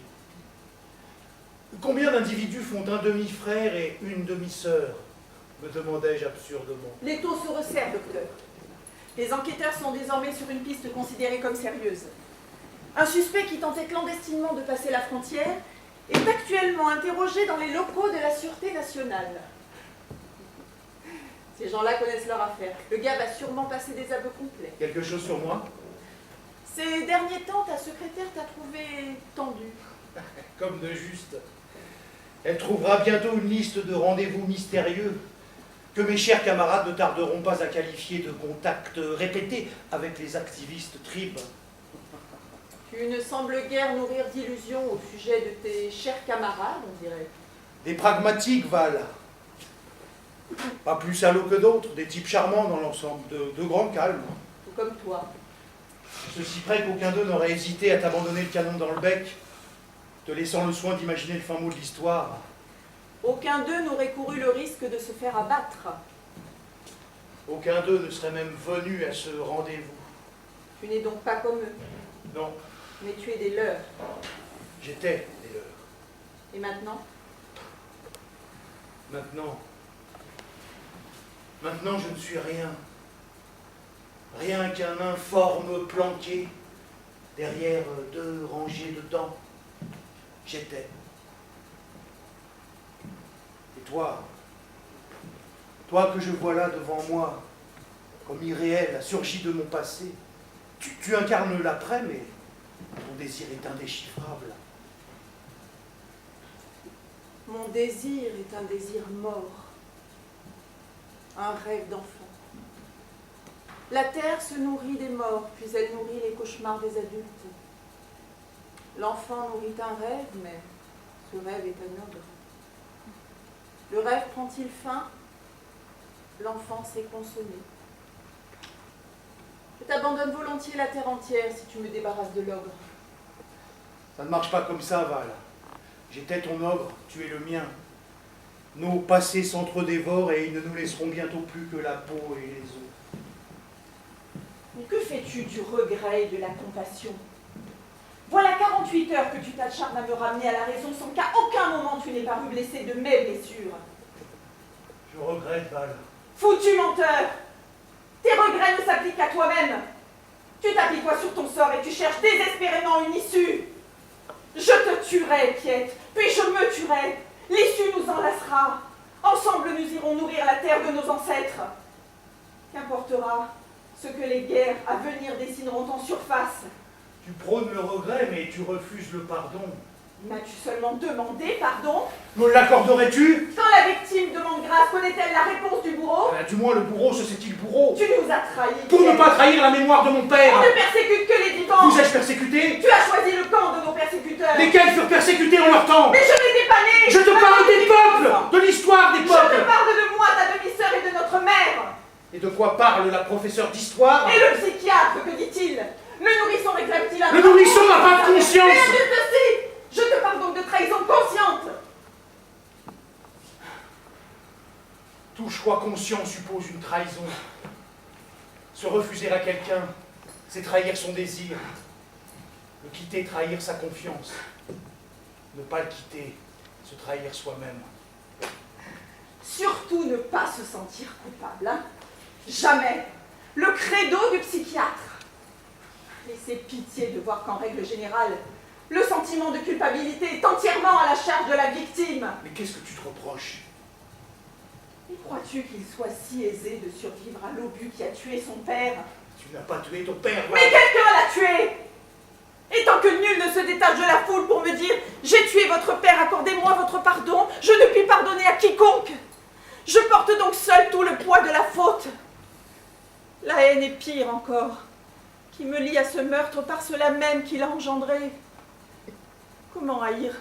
Combien d'individus font un demi-frère et une demi-sœur, me demandai-je absurdement. Les taux se resserrent, docteur. Les enquêteurs sont désormais sur une piste considérée comme sérieuse. Un suspect qui tentait clandestinement de passer la frontière est actuellement interrogé dans les locaux de la Sûreté nationale. Ces gens-là connaissent leur affaire. Le gars va sûrement passer des aveux complets. Quelque chose sur moi? Ces derniers temps, ta secrétaire t'a trouvé tendu. Comme de juste. Elle trouvera bientôt une liste de rendez-vous mystérieux que mes chers camarades ne tarderont pas à qualifier de contacts répétés avec les activistes tribes. Tu ne sembles guère nourrir d'illusions au sujet de tes chers camarades, on dirait. Des pragmatiques, Val. Pas plus salauds que d'autres, des types charmants dans l'ensemble, de grand calme. Tout comme toi. Ceci près qu'aucun d'eux n'aurait hésité à t'abandonner le canon dans le bec, te laissant le soin d'imaginer le fin mot de l'histoire. Aucun d'eux n'aurait couru le risque de se faire abattre. Aucun d'eux ne serait même venu à ce rendez-vous. Tu n'es donc pas comme eux, Non, mais tu es des leurs. j'étais des leurs. Et maintenant? Maintenant je ne suis rien. Rien qu'un informe planqué derrière 2 rangées de dents. J'étais. Et toi que je vois là devant moi, comme irréel, surgi de mon passé, tu incarnes l'après, mais ton désir est indéchiffrable. Mon désir est un désir mort, un rêve d'enfant. La terre se nourrit des morts, puis elle nourrit les cauchemars des adultes. L'enfant nourrit un rêve, mais ce rêve est un ogre. Le rêve prend-il fin? L'enfant s'est consommé. Je t'abandonne volontiers la terre entière si tu me débarrasses de l'ogre. Ça ne marche pas comme ça, Val. J'étais ton ogre, tu es le mien. Nos passés s'entre-dévorent et ils ne nous laisseront bientôt plus que la peau et les os. Mais que fais-tu du regret et de la compassion? Voilà 48 heures que tu t'acharnes à me ramener à la raison sans qu'à aucun moment tu n'aies paru blessé de mes blessures. Je regrette, Val. Foutu menteur! Tes regrets ne s'appliquent qu'à toi-même. Tu t'appliques toi sur ton sort et tu cherches désespérément une issue. Je te tuerai, Piet, puis je me tuerai. L'issue nous enlacera. Ensemble, nous irons nourrir la terre de nos ancêtres. Qu'importera ce que les guerres à venir dessineront en surface? Tu prônes le regret, mais tu refuses le pardon. M'as-tu seulement demandé pardon? Me l'accorderais-tu? Quand la victime demande grâce, connaît-elle la réponse du bourreau? Du moins, le bourreau, se sait-il bourreau? Tu nous as trahis. Pour ne pas trahir la mémoire de mon père. On ne persécute que les vivants. Vous ai-je persécuté? Tu as choisi le camp de nos persécuteurs. Lesquels furent persécutés en leur temps? Mais je n'étais pas née. Je te parle des peuples, de l'histoire des Je te peuples. parle de moi, ta demi-sœur et de notre mère. Et de quoi parle la professeure d'histoire? Et le psychiatre, que dit-il? Le nourrisson réclame-t-il un... Le nourrisson n'a pas de conscience. Mais adulte aussi. Je te parle donc de trahison consciente. Tout choix conscient suppose une trahison. Se refuser à quelqu'un, c'est trahir son désir. Le quitter, trahir sa confiance. Ne pas le quitter, se trahir soi-même. Surtout ne pas se sentir coupable, hein? Jamais. Le credo du psychiatre. Laissez pitié de voir qu'en règle générale, le sentiment de culpabilité est entièrement à la charge de la victime. Mais qu'est-ce que tu te reproches? Et crois-tu qu'il soit si aisé de survivre à l'obus qui a tué son père? Tu n'as pas tué ton père, Mais quelqu'un l'a tué! Et tant que nul ne se détache de la foule pour me dire « J'ai tué votre père, accordez-moi votre pardon, je ne puis pardonner à quiconque !» Je porte donc seul tout le poids de la faute. La haine est pire encore, qui me lie à ce meurtre par cela même qui l'a engendré. Comment haïr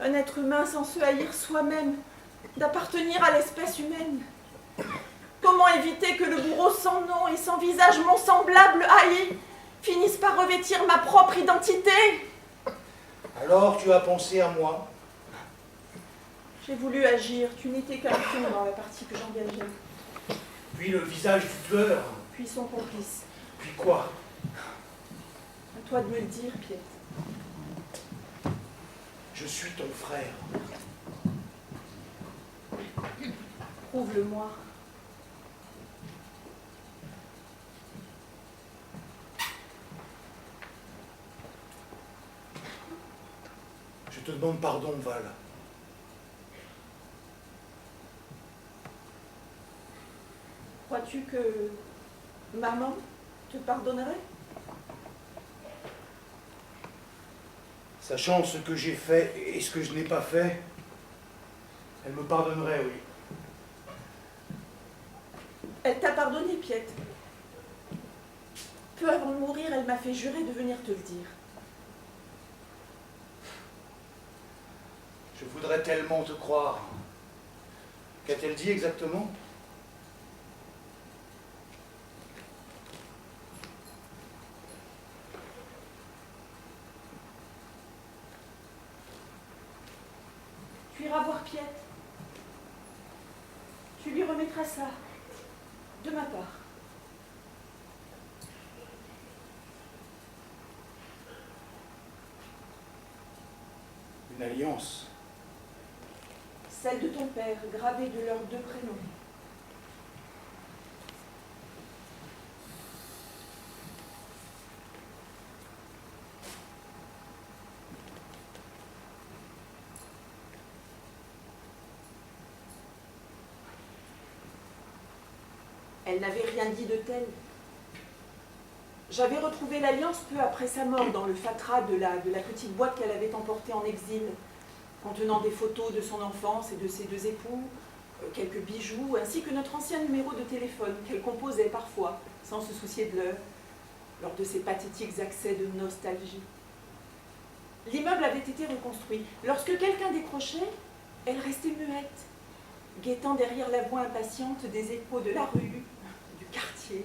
un être humain sans se haïr soi-même, d'appartenir à l'espèce humaine? Comment éviter que le bourreau sans nom et sans visage mon semblable haï finisse par revêtir ma propre identité? Alors tu as pensé à moi? J'ai voulu agir, tu n'étais qu'un pion dans la partie que j'engageais. Puis le visage du tueur? Puis son complice. Puis quoi? À toi de me le dire, Piet. Je suis ton frère. Prouve-le-moi. Je te demande pardon, Val. Crois-tu que maman te pardonnerait? Sachant ce que j'ai fait et ce que je n'ai pas fait, elle me pardonnerait, oui. Elle t'a pardonné, Piet. Peu avant de mourir, elle m'a fait jurer de venir te le dire. Je voudrais tellement te croire. Qu'a-t-elle dit exactement? Tu iras voir Piet. Tu lui remettras ça, de ma part. Une alliance. Celle de ton père, gravée de leurs 2 prénoms. Elle n'avait rien dit de tel. J'avais retrouvé l'alliance peu après sa mort dans le fatras de la petite boîte qu'elle avait emportée en exil, contenant des photos de son enfance et de ses 2 époux, quelques bijoux, ainsi que notre ancien numéro de téléphone qu'elle composait parfois, sans se soucier de l'heure, lors de ses pathétiques accès de nostalgie. L'immeuble avait été reconstruit. Lorsque quelqu'un décrochait, elle restait muette, guettant derrière la voix impatiente des échos de la rue, du quartier.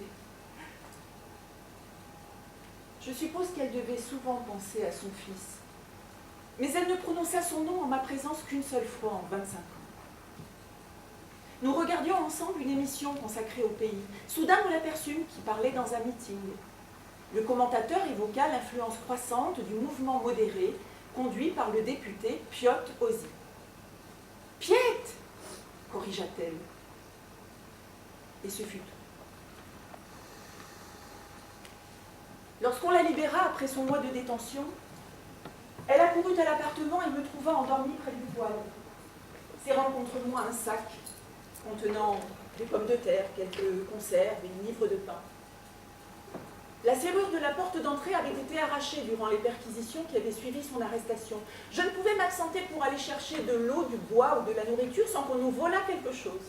Je suppose qu'elle devait souvent penser à son fils. Mais elle ne prononça son nom en ma présence qu'une seule fois en 25 ans. Nous regardions ensemble une émission consacrée au pays. Soudain, nous l'aperçûmes qui parlait dans un meeting. Le commentateur évoqua l'influence croissante du mouvement modéré conduit par le député Piet Ozzy. « Piet !» corrigea-t-elle. Et ce fut tout. Lorsqu'on la libéra après son mois de détention, elle accourut à l'appartement et me trouva endormie près du poêle, serrant contre moi un sac contenant des pommes de terre, quelques conserves et une livre de pain. La serrure de la porte d'entrée avait été arrachée durant les perquisitions qui avaient suivi son arrestation. Je ne pouvais m'absenter pour aller chercher de l'eau, du bois ou de la nourriture sans qu'on nous volât quelque chose.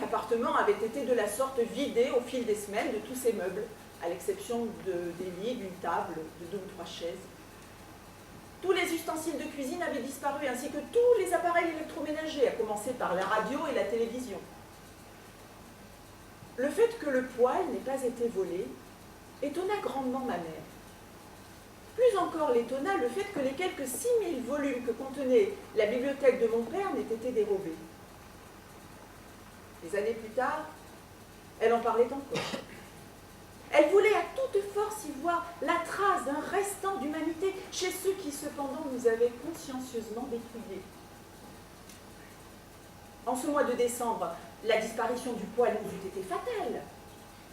L'appartement avait été de la sorte vidé au fil des semaines de tous ses meubles, à l'exception des lits, d'une table, de 2 ou 3 chaises. Tous les ustensiles de cuisine avaient disparu, ainsi que tous les appareils électroménagers, à commencer par la radio et la télévision. Le fait que le poêle n'ait pas été volé étonna grandement ma mère. Plus encore l'étonna le fait que les quelques 6000 volumes que contenait la bibliothèque de mon père n'aient été dérobés. Des années plus tard, elle en parlait encore. Elle voulait à toute force y voir la trace d'un restant d'humanité chez ceux qui cependant nous avaient consciencieusement dépouillés. En ce mois de décembre, la disparition du poêle nous eût été fatale.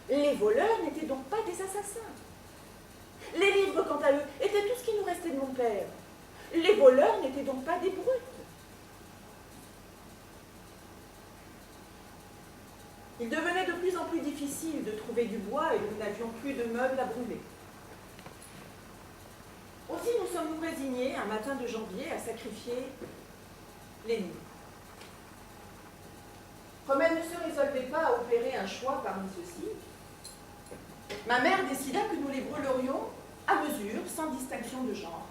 Les voleurs n'étaient donc pas des assassins. Les livres, quant à eux, étaient tout ce qui nous restait de mon père. Les voleurs n'étaient donc pas des brutes. Il devenait de plus en plus difficile de trouver du bois et nous n'avions plus de meubles à brûler. Aussi nous sommes-nous résignés, un matin de janvier, à sacrifier les livres. Comme elle ne se résolvait pas à opérer un choix parmi ceux-ci, ma mère décida que nous les brûlerions à mesure, sans distinction de genre.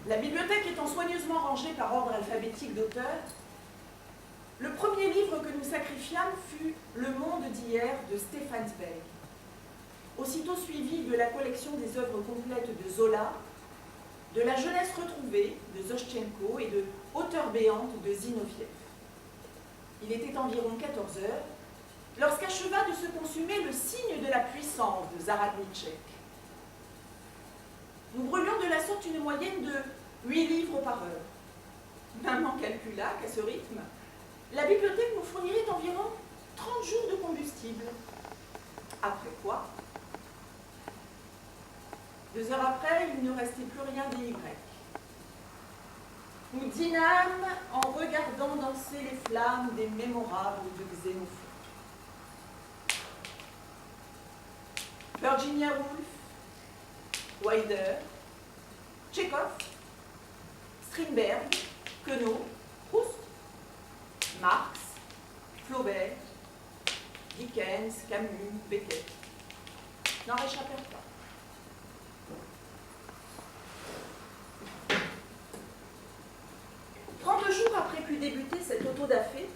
La bibliothèque étant soigneusement rangée par ordre alphabétique d'auteur, le premier livre que nous sacrifiâmes fut Le monde d'hier de Stefan Zweig, aussitôt suivi de la collection des œuvres complètes de Zola, de La jeunesse retrouvée de Zoschenko et de Auteur béante de Zinoviev. Il était environ 14 heures lorsqu'acheva de se consumer le signe de la puissance de Zaradniček. Nous brûlions de la sorte une moyenne de 8 livres par heure. Maman calcula qu'à ce rythme, la bibliothèque nous fournirait environ 30 jours de combustible. Après quoi, 2 heures après, il ne restait plus rien des Y. Nous dînâmes en regardant danser les flammes des mémorables de Xénophon. Virginia Woolf, Wilder, Tchekhov, Strindberg, Queneau, Proust, Marx, Flaubert, Dickens, Camus, Beckett n'en réchappèrent pas. Jours après qu'eut débuté cette auto-da-fé,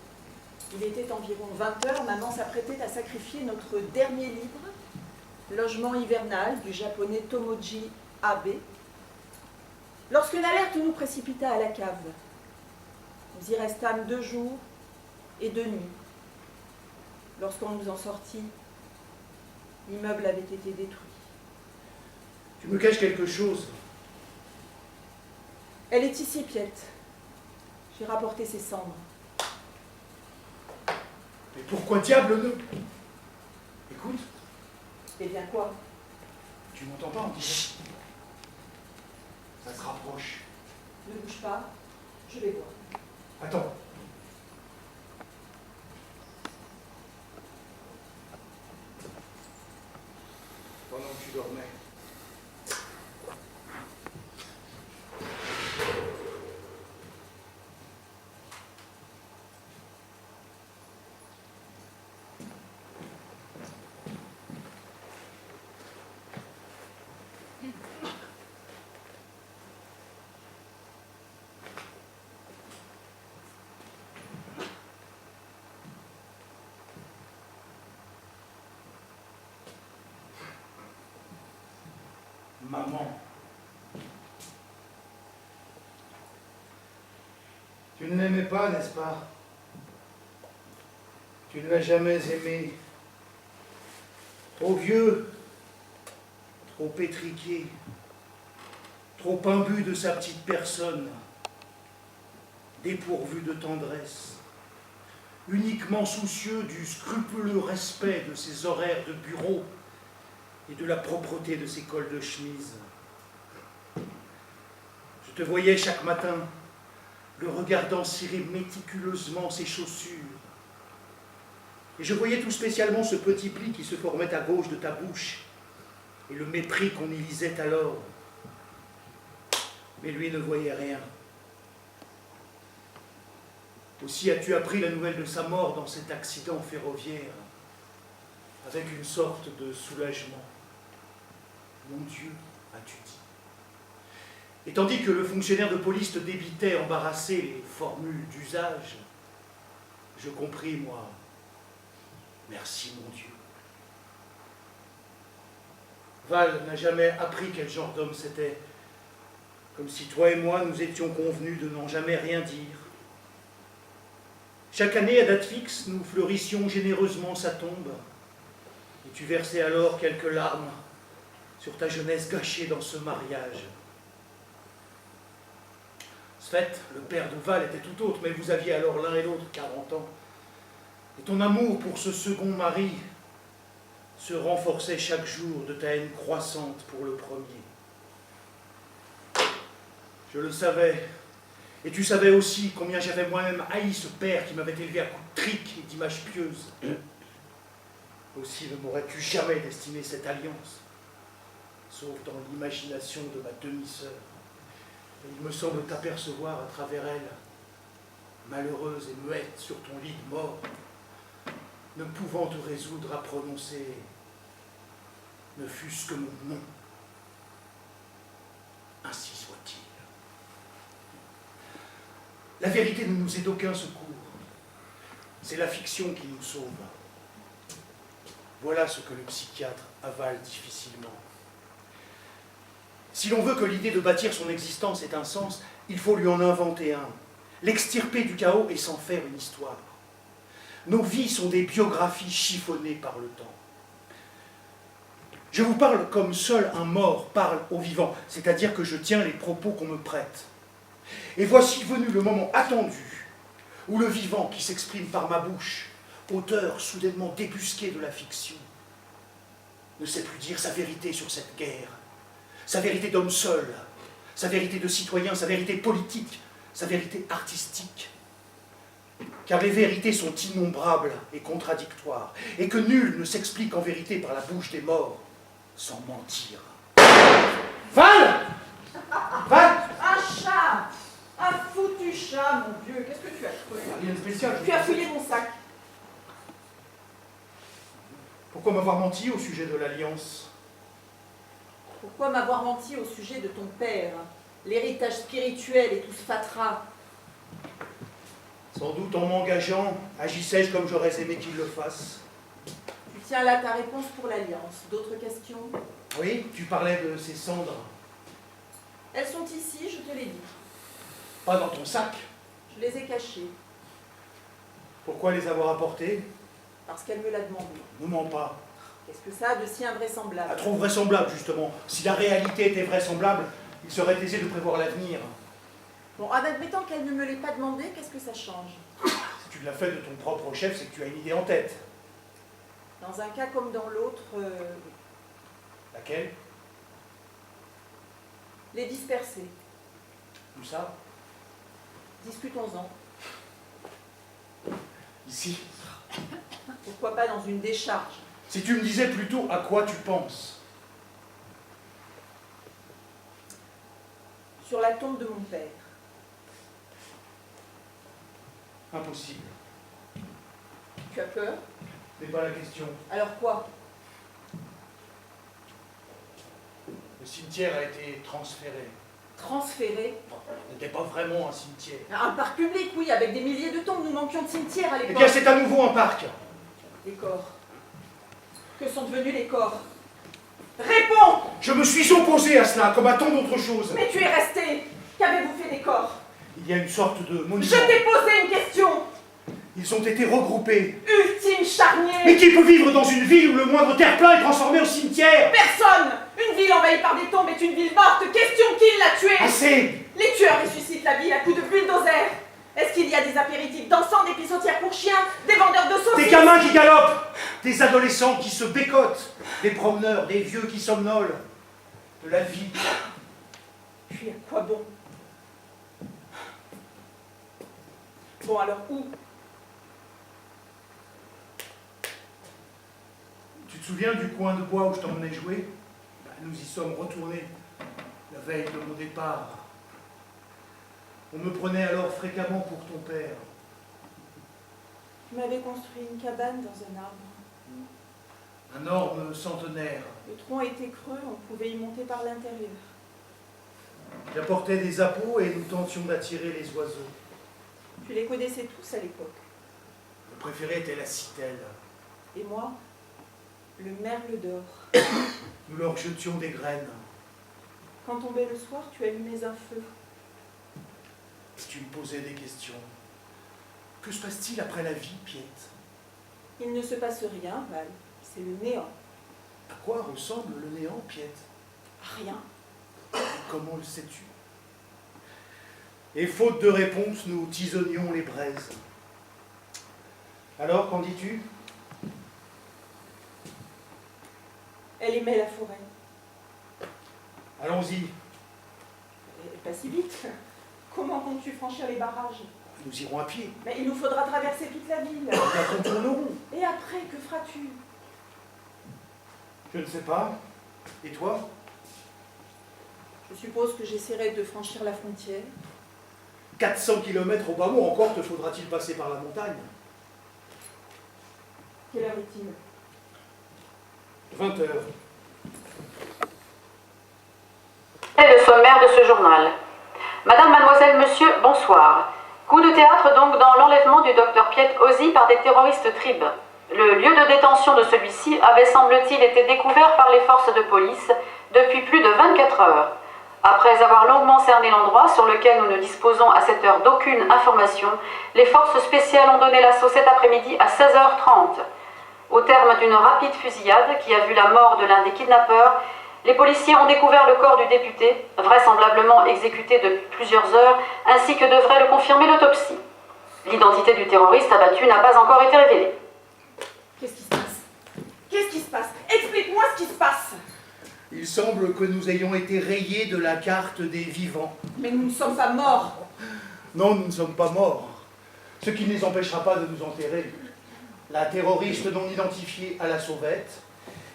il était environ 20 heures, maman s'apprêtait à sacrifier notre dernier livre, Logement hivernal du japonais Tomoji Abe, lorsque l'alerte nous précipita à la cave. Nous y restâmes 2 jours et 2 nuits. Lorsqu'on nous en sortit, l'immeuble avait été détruit. Tu me caches quelque chose. Elle est ici, Piette. J'ai rapporté ses cendres. Mais pourquoi diable ne... Écoute. Eh bien quoi? Tu m'entends pas, on dirait. Ça se rapproche. Ne bouge pas, je vais voir. Attends. Pendant que tu dormais. Maman. Tu ne l'aimais pas, n'est-ce pas? Tu ne l'as jamais aimé. Trop vieux, trop pétriqué, trop imbu de sa petite personne, dépourvu de tendresse, uniquement soucieux du scrupuleux respect de ses horaires de bureau et de la propreté de ses cols de chemise. Je te voyais chaque matin, le regardant cirer méticuleusement ses chaussures. Et je voyais tout spécialement ce petit pli qui se formait à gauche de ta bouche, et le mépris qu'on y lisait alors. Mais lui ne voyait rien. Aussi as-tu appris la nouvelle de sa mort dans cet accident ferroviaire, avec une sorte de soulagement. Mon Dieu, as-tu dit. Et tandis que le fonctionnaire de police te débitait embarrassé les formules d'usage, je compris, moi, merci mon Dieu. Val n'a jamais appris quel genre d'homme c'était, comme si toi et moi nous étions convenus de n'en jamais rien dire. Chaque année, à date fixe, nous fleurissions généreusement sa tombe, et tu versais alors quelques larmes sur ta jeunesse gâchée dans ce mariage. Ce fait, le père de Val était tout autre, mais vous aviez alors l'un et l'autre 40 ans. Et ton amour pour ce second mari se renforçait chaque jour de ta haine croissante pour le premier. Je le savais, et tu savais aussi combien j'avais moi-même haï ce père qui m'avait élevé à coups de triques et d'images pieuses. Aussi ne m'aurais-tu jamais destiné cette alliance, sauf dans l'imagination de ma demi-sœur. Et il me semble t'apercevoir à travers elle, malheureuse et muette sur ton lit de mort, ne pouvant te résoudre à prononcer ne fût-ce que mon nom. Ainsi soit-il. La vérité ne nous est d'aucun secours. C'est la fiction qui nous sauve. Voilà ce que le psychiatre avale difficilement. Si l'on veut que l'idée de bâtir son existence ait un sens, il faut lui en inventer un, l'extirper du chaos et s'en faire une histoire. Nos vies sont des biographies chiffonnées par le temps. Je vous parle comme seul un mort parle au vivant, c'est-à-dire que je tiens les propos qu'on me prête. Et voici venu le moment attendu, où le vivant qui s'exprime par ma bouche, auteur soudainement débusqué de la fiction, ne sait plus dire sa vérité sur cette guerre, sa vérité d'homme seul, sa vérité de citoyen, sa vérité politique, sa vérité artistique. Car les vérités sont innombrables et contradictoires, et que nul ne s'explique en vérité par la bouche des morts, sans mentir. Val! Val! Un chat! Un foutu chat, mon Dieu! Qu'est-ce que tu as cru? Rien de spécial. Tu as fouillé mon sac. Pourquoi m'avoir menti au sujet de l'Alliance? Pourquoi m'avoir menti au sujet de ton père? L'héritage spirituel et tout ce fatras. Sans doute en m'engageant, agissais-je comme j'aurais aimé qu'il le fasse. Tu tiens là ta réponse pour l'Alliance. D'autres questions? Oui, tu parlais de ces cendres. Elles sont ici, je te l'ai dit. Pas dans ton sac. Je les ai cachées, Pourquoi les avoir apportées? parce qu'elle me l'a demandé. Ne mens pas. Qu'est-ce que ça a de si invraisemblable? Trop vraisemblable, justement. Si la réalité était vraisemblable, il serait aisé de prévoir l'avenir. Bon, en admettant qu'elle ne me l'ait pas demandé, qu'est-ce que ça change? Si tu l'as fait de ton propre chef, c'est que tu as une idée en tête. Dans un cas comme dans l'autre, Laquelle? les disperser. Où ça? Discutons-en. Ici. Pourquoi pas dans une décharge? Si tu me disais plutôt à quoi tu penses. Sur la tombe de mon père. Impossible. Tu as peur? C'est pas la question. Alors quoi? Le cimetière a été transféré. Transférer? Ce n'était pas vraiment un cimetière. Un parc public, oui, avec des milliers de tombes. Nous manquions de cimetière à Eh l'époque. bien, c'est à nouveau un parc. Les corps. Que sont devenus les corps? Réponds! Je me suis opposé à cela, comme à tant d'autres choses. Mais tu es resté. Qu'avez-vous fait des corps? Il y a une sorte de monument. Je t'ai posé une question. Ils ont été regroupés. Ultime charnier. Mais qui peut vivre dans une ville où le moindre terre-plein est transformé au cimetière? Personne. Une ville envahie par des tombes est une ville morte. Question qui l'a tuée? Assez! Les tueurs ressuscitent la ville à coups de bulldozer. Est-ce qu'il y a des apéritifs dansants, des pissotières pour chiens, des vendeurs de saucisses? Des gamins qui galopent, des adolescents qui se bécotent, des promeneurs, des vieux qui somnolent. De la vie. Puis à quoi bon? Bon, alors où? Tu te souviens du coin de bois où je t'emmenais jouer? Nous y sommes retournés la veille de mon départ. On me prenait alors fréquemment pour ton père. Tu m'avais construit une cabane dans un arbre. Un orme centenaire. Le tronc était creux, on pouvait y monter par l'intérieur. J'apportais des appâts et nous tentions d'attirer les oiseaux. Tu les connaissais tous à l'époque. Le préféré était la citelle. Et moi, le merle d'or. Nous leur jetions des graines. Quand tombait le soir, tu allumais un feu. Et tu me posais des questions. Que se passe-t-il après la vie, Piette? Il ne se passe rien, Val. C'est le néant. À quoi ressemble le néant, Piette? Rien. Comment le sais-tu? Et faute de réponse, nous tisonnions les braises. Alors, qu'en dis-tu? Elle aimait la forêt. Allons-y, Et pas si vite. Comment comptes-tu franchir les barrages? nous irons à pied. Mais il nous faudra traverser toute la ville. Nous la contournerons. Et après, que feras-tu? Je ne sais pas. Et toi? Je suppose que j'essaierai de franchir la frontière. 400 km au bas mot, encore te faudra-t-il passer par la montagne? Quelle heure est-il? 20 heures. Et le sommaire de ce journal. Madame, mademoiselle, monsieur, bonsoir. Coup de théâtre donc dans l'enlèvement du docteur Piet Ozzy par des terroristes tribes. Le lieu de détention de celui-ci avait, semble-t-il, été découvert par les forces de police depuis plus de 24 heures. Après avoir longuement cerné l'endroit sur lequel nous ne disposons à cette heure d'aucune information, les forces spéciales ont donné l'assaut cet après-midi à 16h30. Au terme d'une rapide fusillade qui a vu la mort de l'un des kidnappeurs, les policiers ont découvert le corps du député, vraisemblablement exécuté depuis plusieurs heures, ainsi que devrait le confirmer l'autopsie. L'identité du terroriste abattu n'a pas encore été révélée. Qu'est-ce qui se passe? Qu'est-ce qui se passe? Explique-moi ce qui se passe! Il semble que nous ayons été rayés de la carte des vivants. Mais nous ne sommes pas morts! Non, nous ne sommes pas morts. Ce qui ne les empêchera pas de nous enterrer. La terroriste non identifiée à la sauvette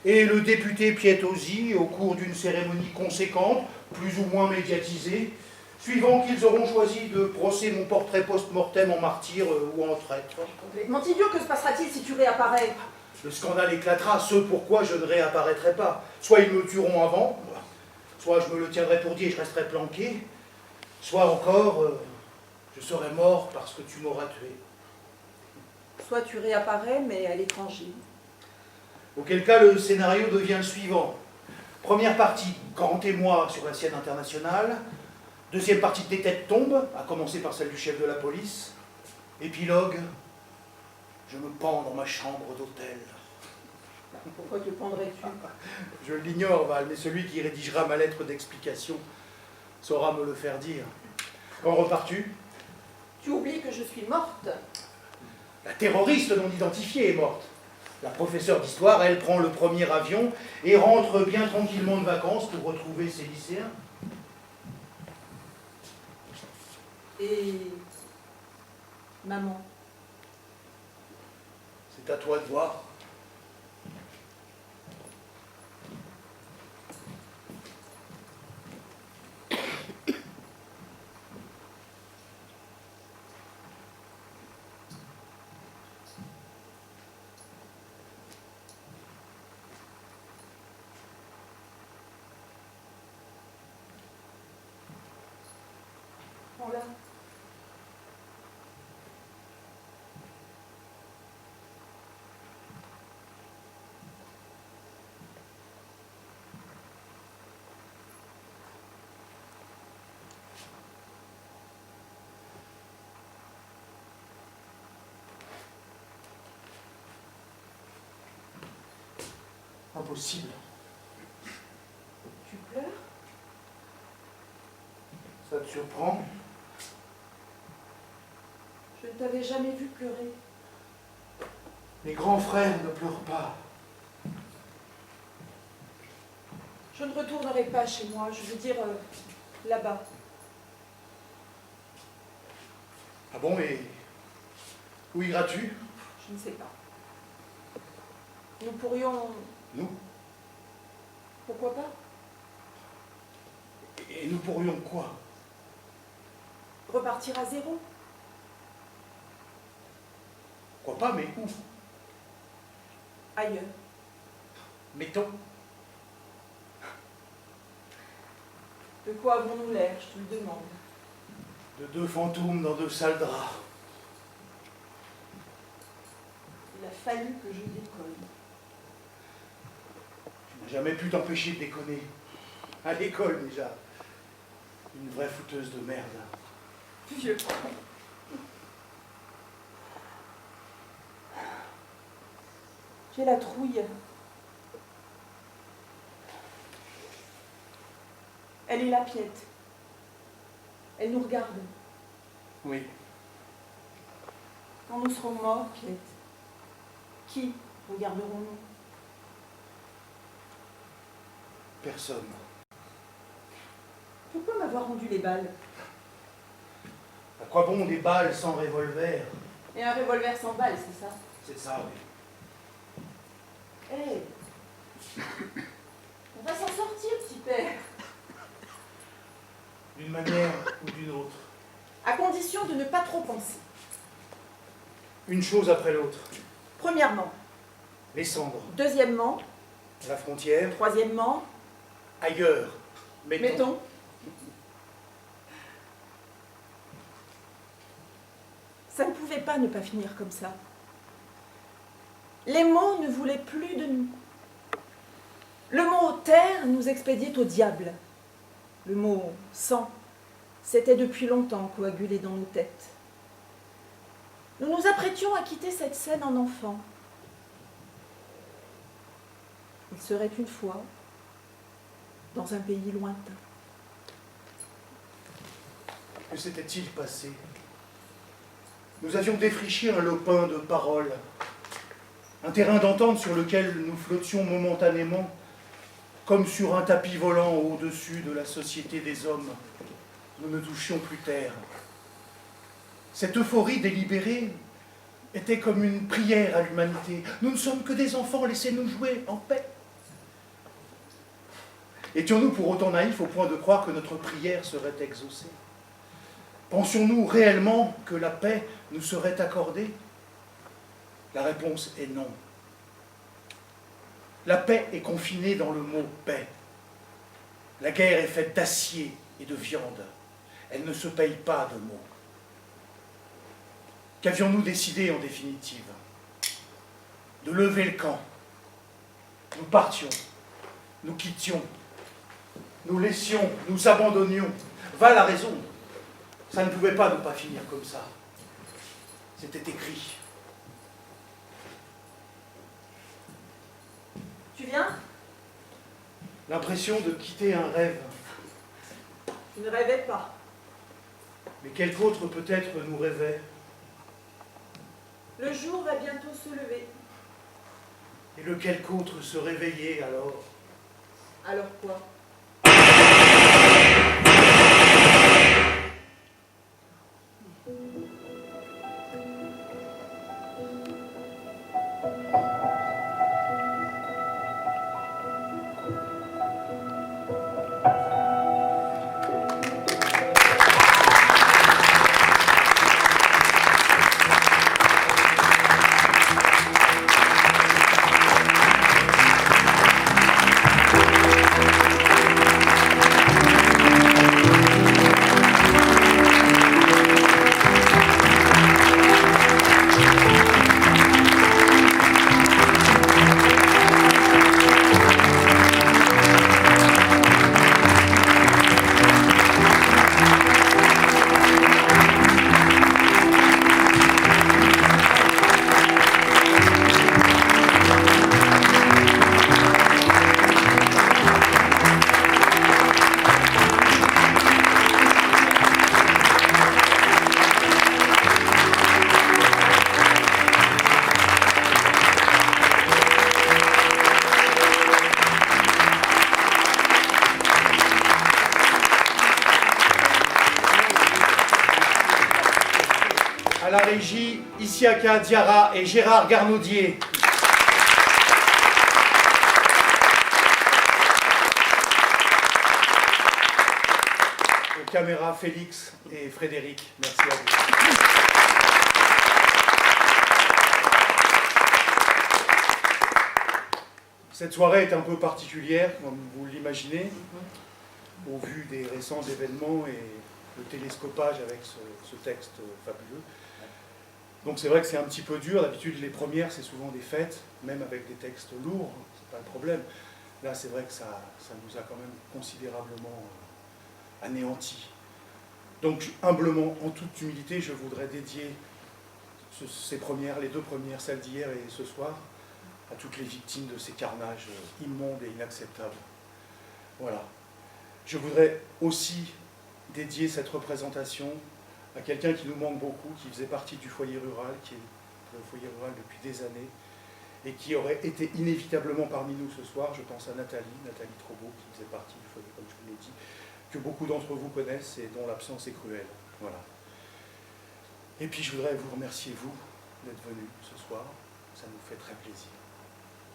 et le député Piet Ozzy au cours d'une cérémonie conséquente, plus ou moins médiatisée, suivant qu'ils auront choisi de brosser mon portrait post-mortem en martyr ou en traître. Complètement idiot, que se passera-t-il si tu réapparais? Le scandale éclatera, ce pourquoi je ne réapparaîtrai pas. Soit ils me tueront avant, soit je me le tiendrai pour dit et je resterai planqué, soit encore, je serai mort parce que tu m'auras tué. Soit tu réapparais, mais à l'étranger. Auquel cas, le scénario devient le suivant. Première partie, grand émoi sur la scène internationale. Deuxième partie, des têtes tombent, à commencer par celle du chef de la police. Épilogue, je me pends dans ma chambre d'hôtel. Pourquoi te pendrais-tu? Je l'ignore, Val, mais celui qui rédigera ma lettre d'explication saura me le faire dire. Quand repars-tu? Tu oublies que je suis morte. La terroriste non identifiée est morte. La professeure d'histoire, elle, prend le premier avion et rentre bien tranquillement de vacances pour retrouver ses lycéens. Et maman? C'est à toi de voir. Prends-la. Impossible. Tu pleures? Ça te surprend? Je ne t'avais jamais vu pleurer. Les grands frères ne pleurent pas. Je ne retournerai pas chez moi, je veux dire là-bas. Ah bon, et où iras-tu? Je ne sais pas. Nous pourrions... Nous? Pourquoi pas? Et nous pourrions quoi? Repartir à zéro. Pourquoi pas, mais où? Ailleurs. Mettons. De quoi avons-nous l'air, je te le demande. De deux fantômes dans deux sales draps. Il a fallu que je décolle. Tu n'as jamais pu t'empêcher de déconner. À l'école, déjà. Une vraie fouteuse de merde. Vieux. J'ai la trouille. Elle est la Piette. Elle nous regarde. Oui. Quand nous serons morts, Piette, qui regarderons-nous? Personne. Pourquoi m'avoir rendu les balles? À quoi bon des balles sans revolver? Et un revolver sans balles, c'est ça? C'est ça, oui. Hé, on va s'en sortir, petit père. D'une manière ou d'une autre. À condition de ne pas trop penser. Une chose après l'autre. Premièrement. Les cendres. Deuxièmement. La frontière. Troisièmement. Ailleurs. Mettons. Ça ne pouvait pas ne pas finir comme ça. Les mots ne voulaient plus de nous. Le mot terre nous expédiait au diable. Le mot sang s'était depuis longtemps coagulé dans nos têtes. Nous nous apprêtions à quitter cette scène en enfant. Il serait une fois dans un pays lointain. Que s'était-il passé? Nous avions défriché un lopin de paroles, un terrain d'entente sur lequel nous flottions momentanément, comme sur un tapis volant au-dessus de la société des hommes. Nous ne touchions plus terre. Cette euphorie délibérée était comme une prière à l'humanité. Nous ne sommes que des enfants, laissez-nous jouer en paix. Étions-nous pour autant naïfs au point de croire que notre prière serait exaucée? Pensions-nous réellement que la paix nous serait accordée? La réponse est non. La paix est confinée dans le mot paix. La guerre est faite d'acier et de viande. Elle ne se paye pas de mots. Qu'avions-nous décidé en définitive? De lever le camp. Nous partions, nous quittions, nous laissions, nous abandonnions. Va la raison. Ça ne pouvait pas ne pas finir comme ça. C'était écrit. Tu viens? L'impression de quitter un rêve. Tu ne rêvais pas. Mais quelque autre peut-être nous rêvait. Le jour va bientôt se lever. Et le quelque autre se réveillait alors. Alors quoi? À la régie, Isiaka Diarra et Gérard Garnaudier. Aux caméras, Félix et Frédéric. Merci à vous. Cette soirée est un peu particulière, comme vous l'imaginez, au vu des récents événements et le télescopage avec ce texte fabuleux. Donc c'est vrai que c'est un petit peu dur. D'habitude, les premières, c'est souvent des fêtes, même avec des textes lourds, c'est pas le problème. Là, c'est vrai que ça nous a quand même considérablement anéantis. Donc, humblement, en toute humilité, je voudrais dédier ces premières, les deux premières, celles d'hier et ce soir, à toutes les victimes de ces carnages immondes et inacceptables. Voilà. Je voudrais aussi dédier cette représentation à quelqu'un qui nous manque beaucoup, qui faisait partie du foyer rural, qui est le foyer rural depuis des années, et qui aurait été inévitablement parmi nous ce soir. Je pense à Nathalie Trobeau, qui faisait partie du foyer, comme je vous l'ai dit, que beaucoup d'entre vous connaissent et dont l'absence est cruelle. Voilà. Et puis je voudrais vous remercier, vous, d'être venus ce soir. Ça nous fait très plaisir.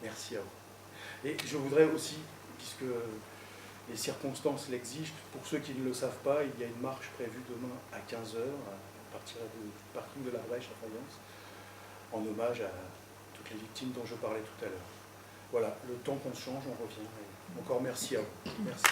Merci à vous. Et je voudrais aussi, puisque les circonstances l'exigent, pour ceux qui ne le savent pas, il y a une marche prévue demain à 15h à partir du parking de l'Ardèche à Fayence, en hommage à toutes les victimes dont je parlais tout à l'heure. Voilà, le temps qu'on change, on revient. Et encore merci à vous. Merci.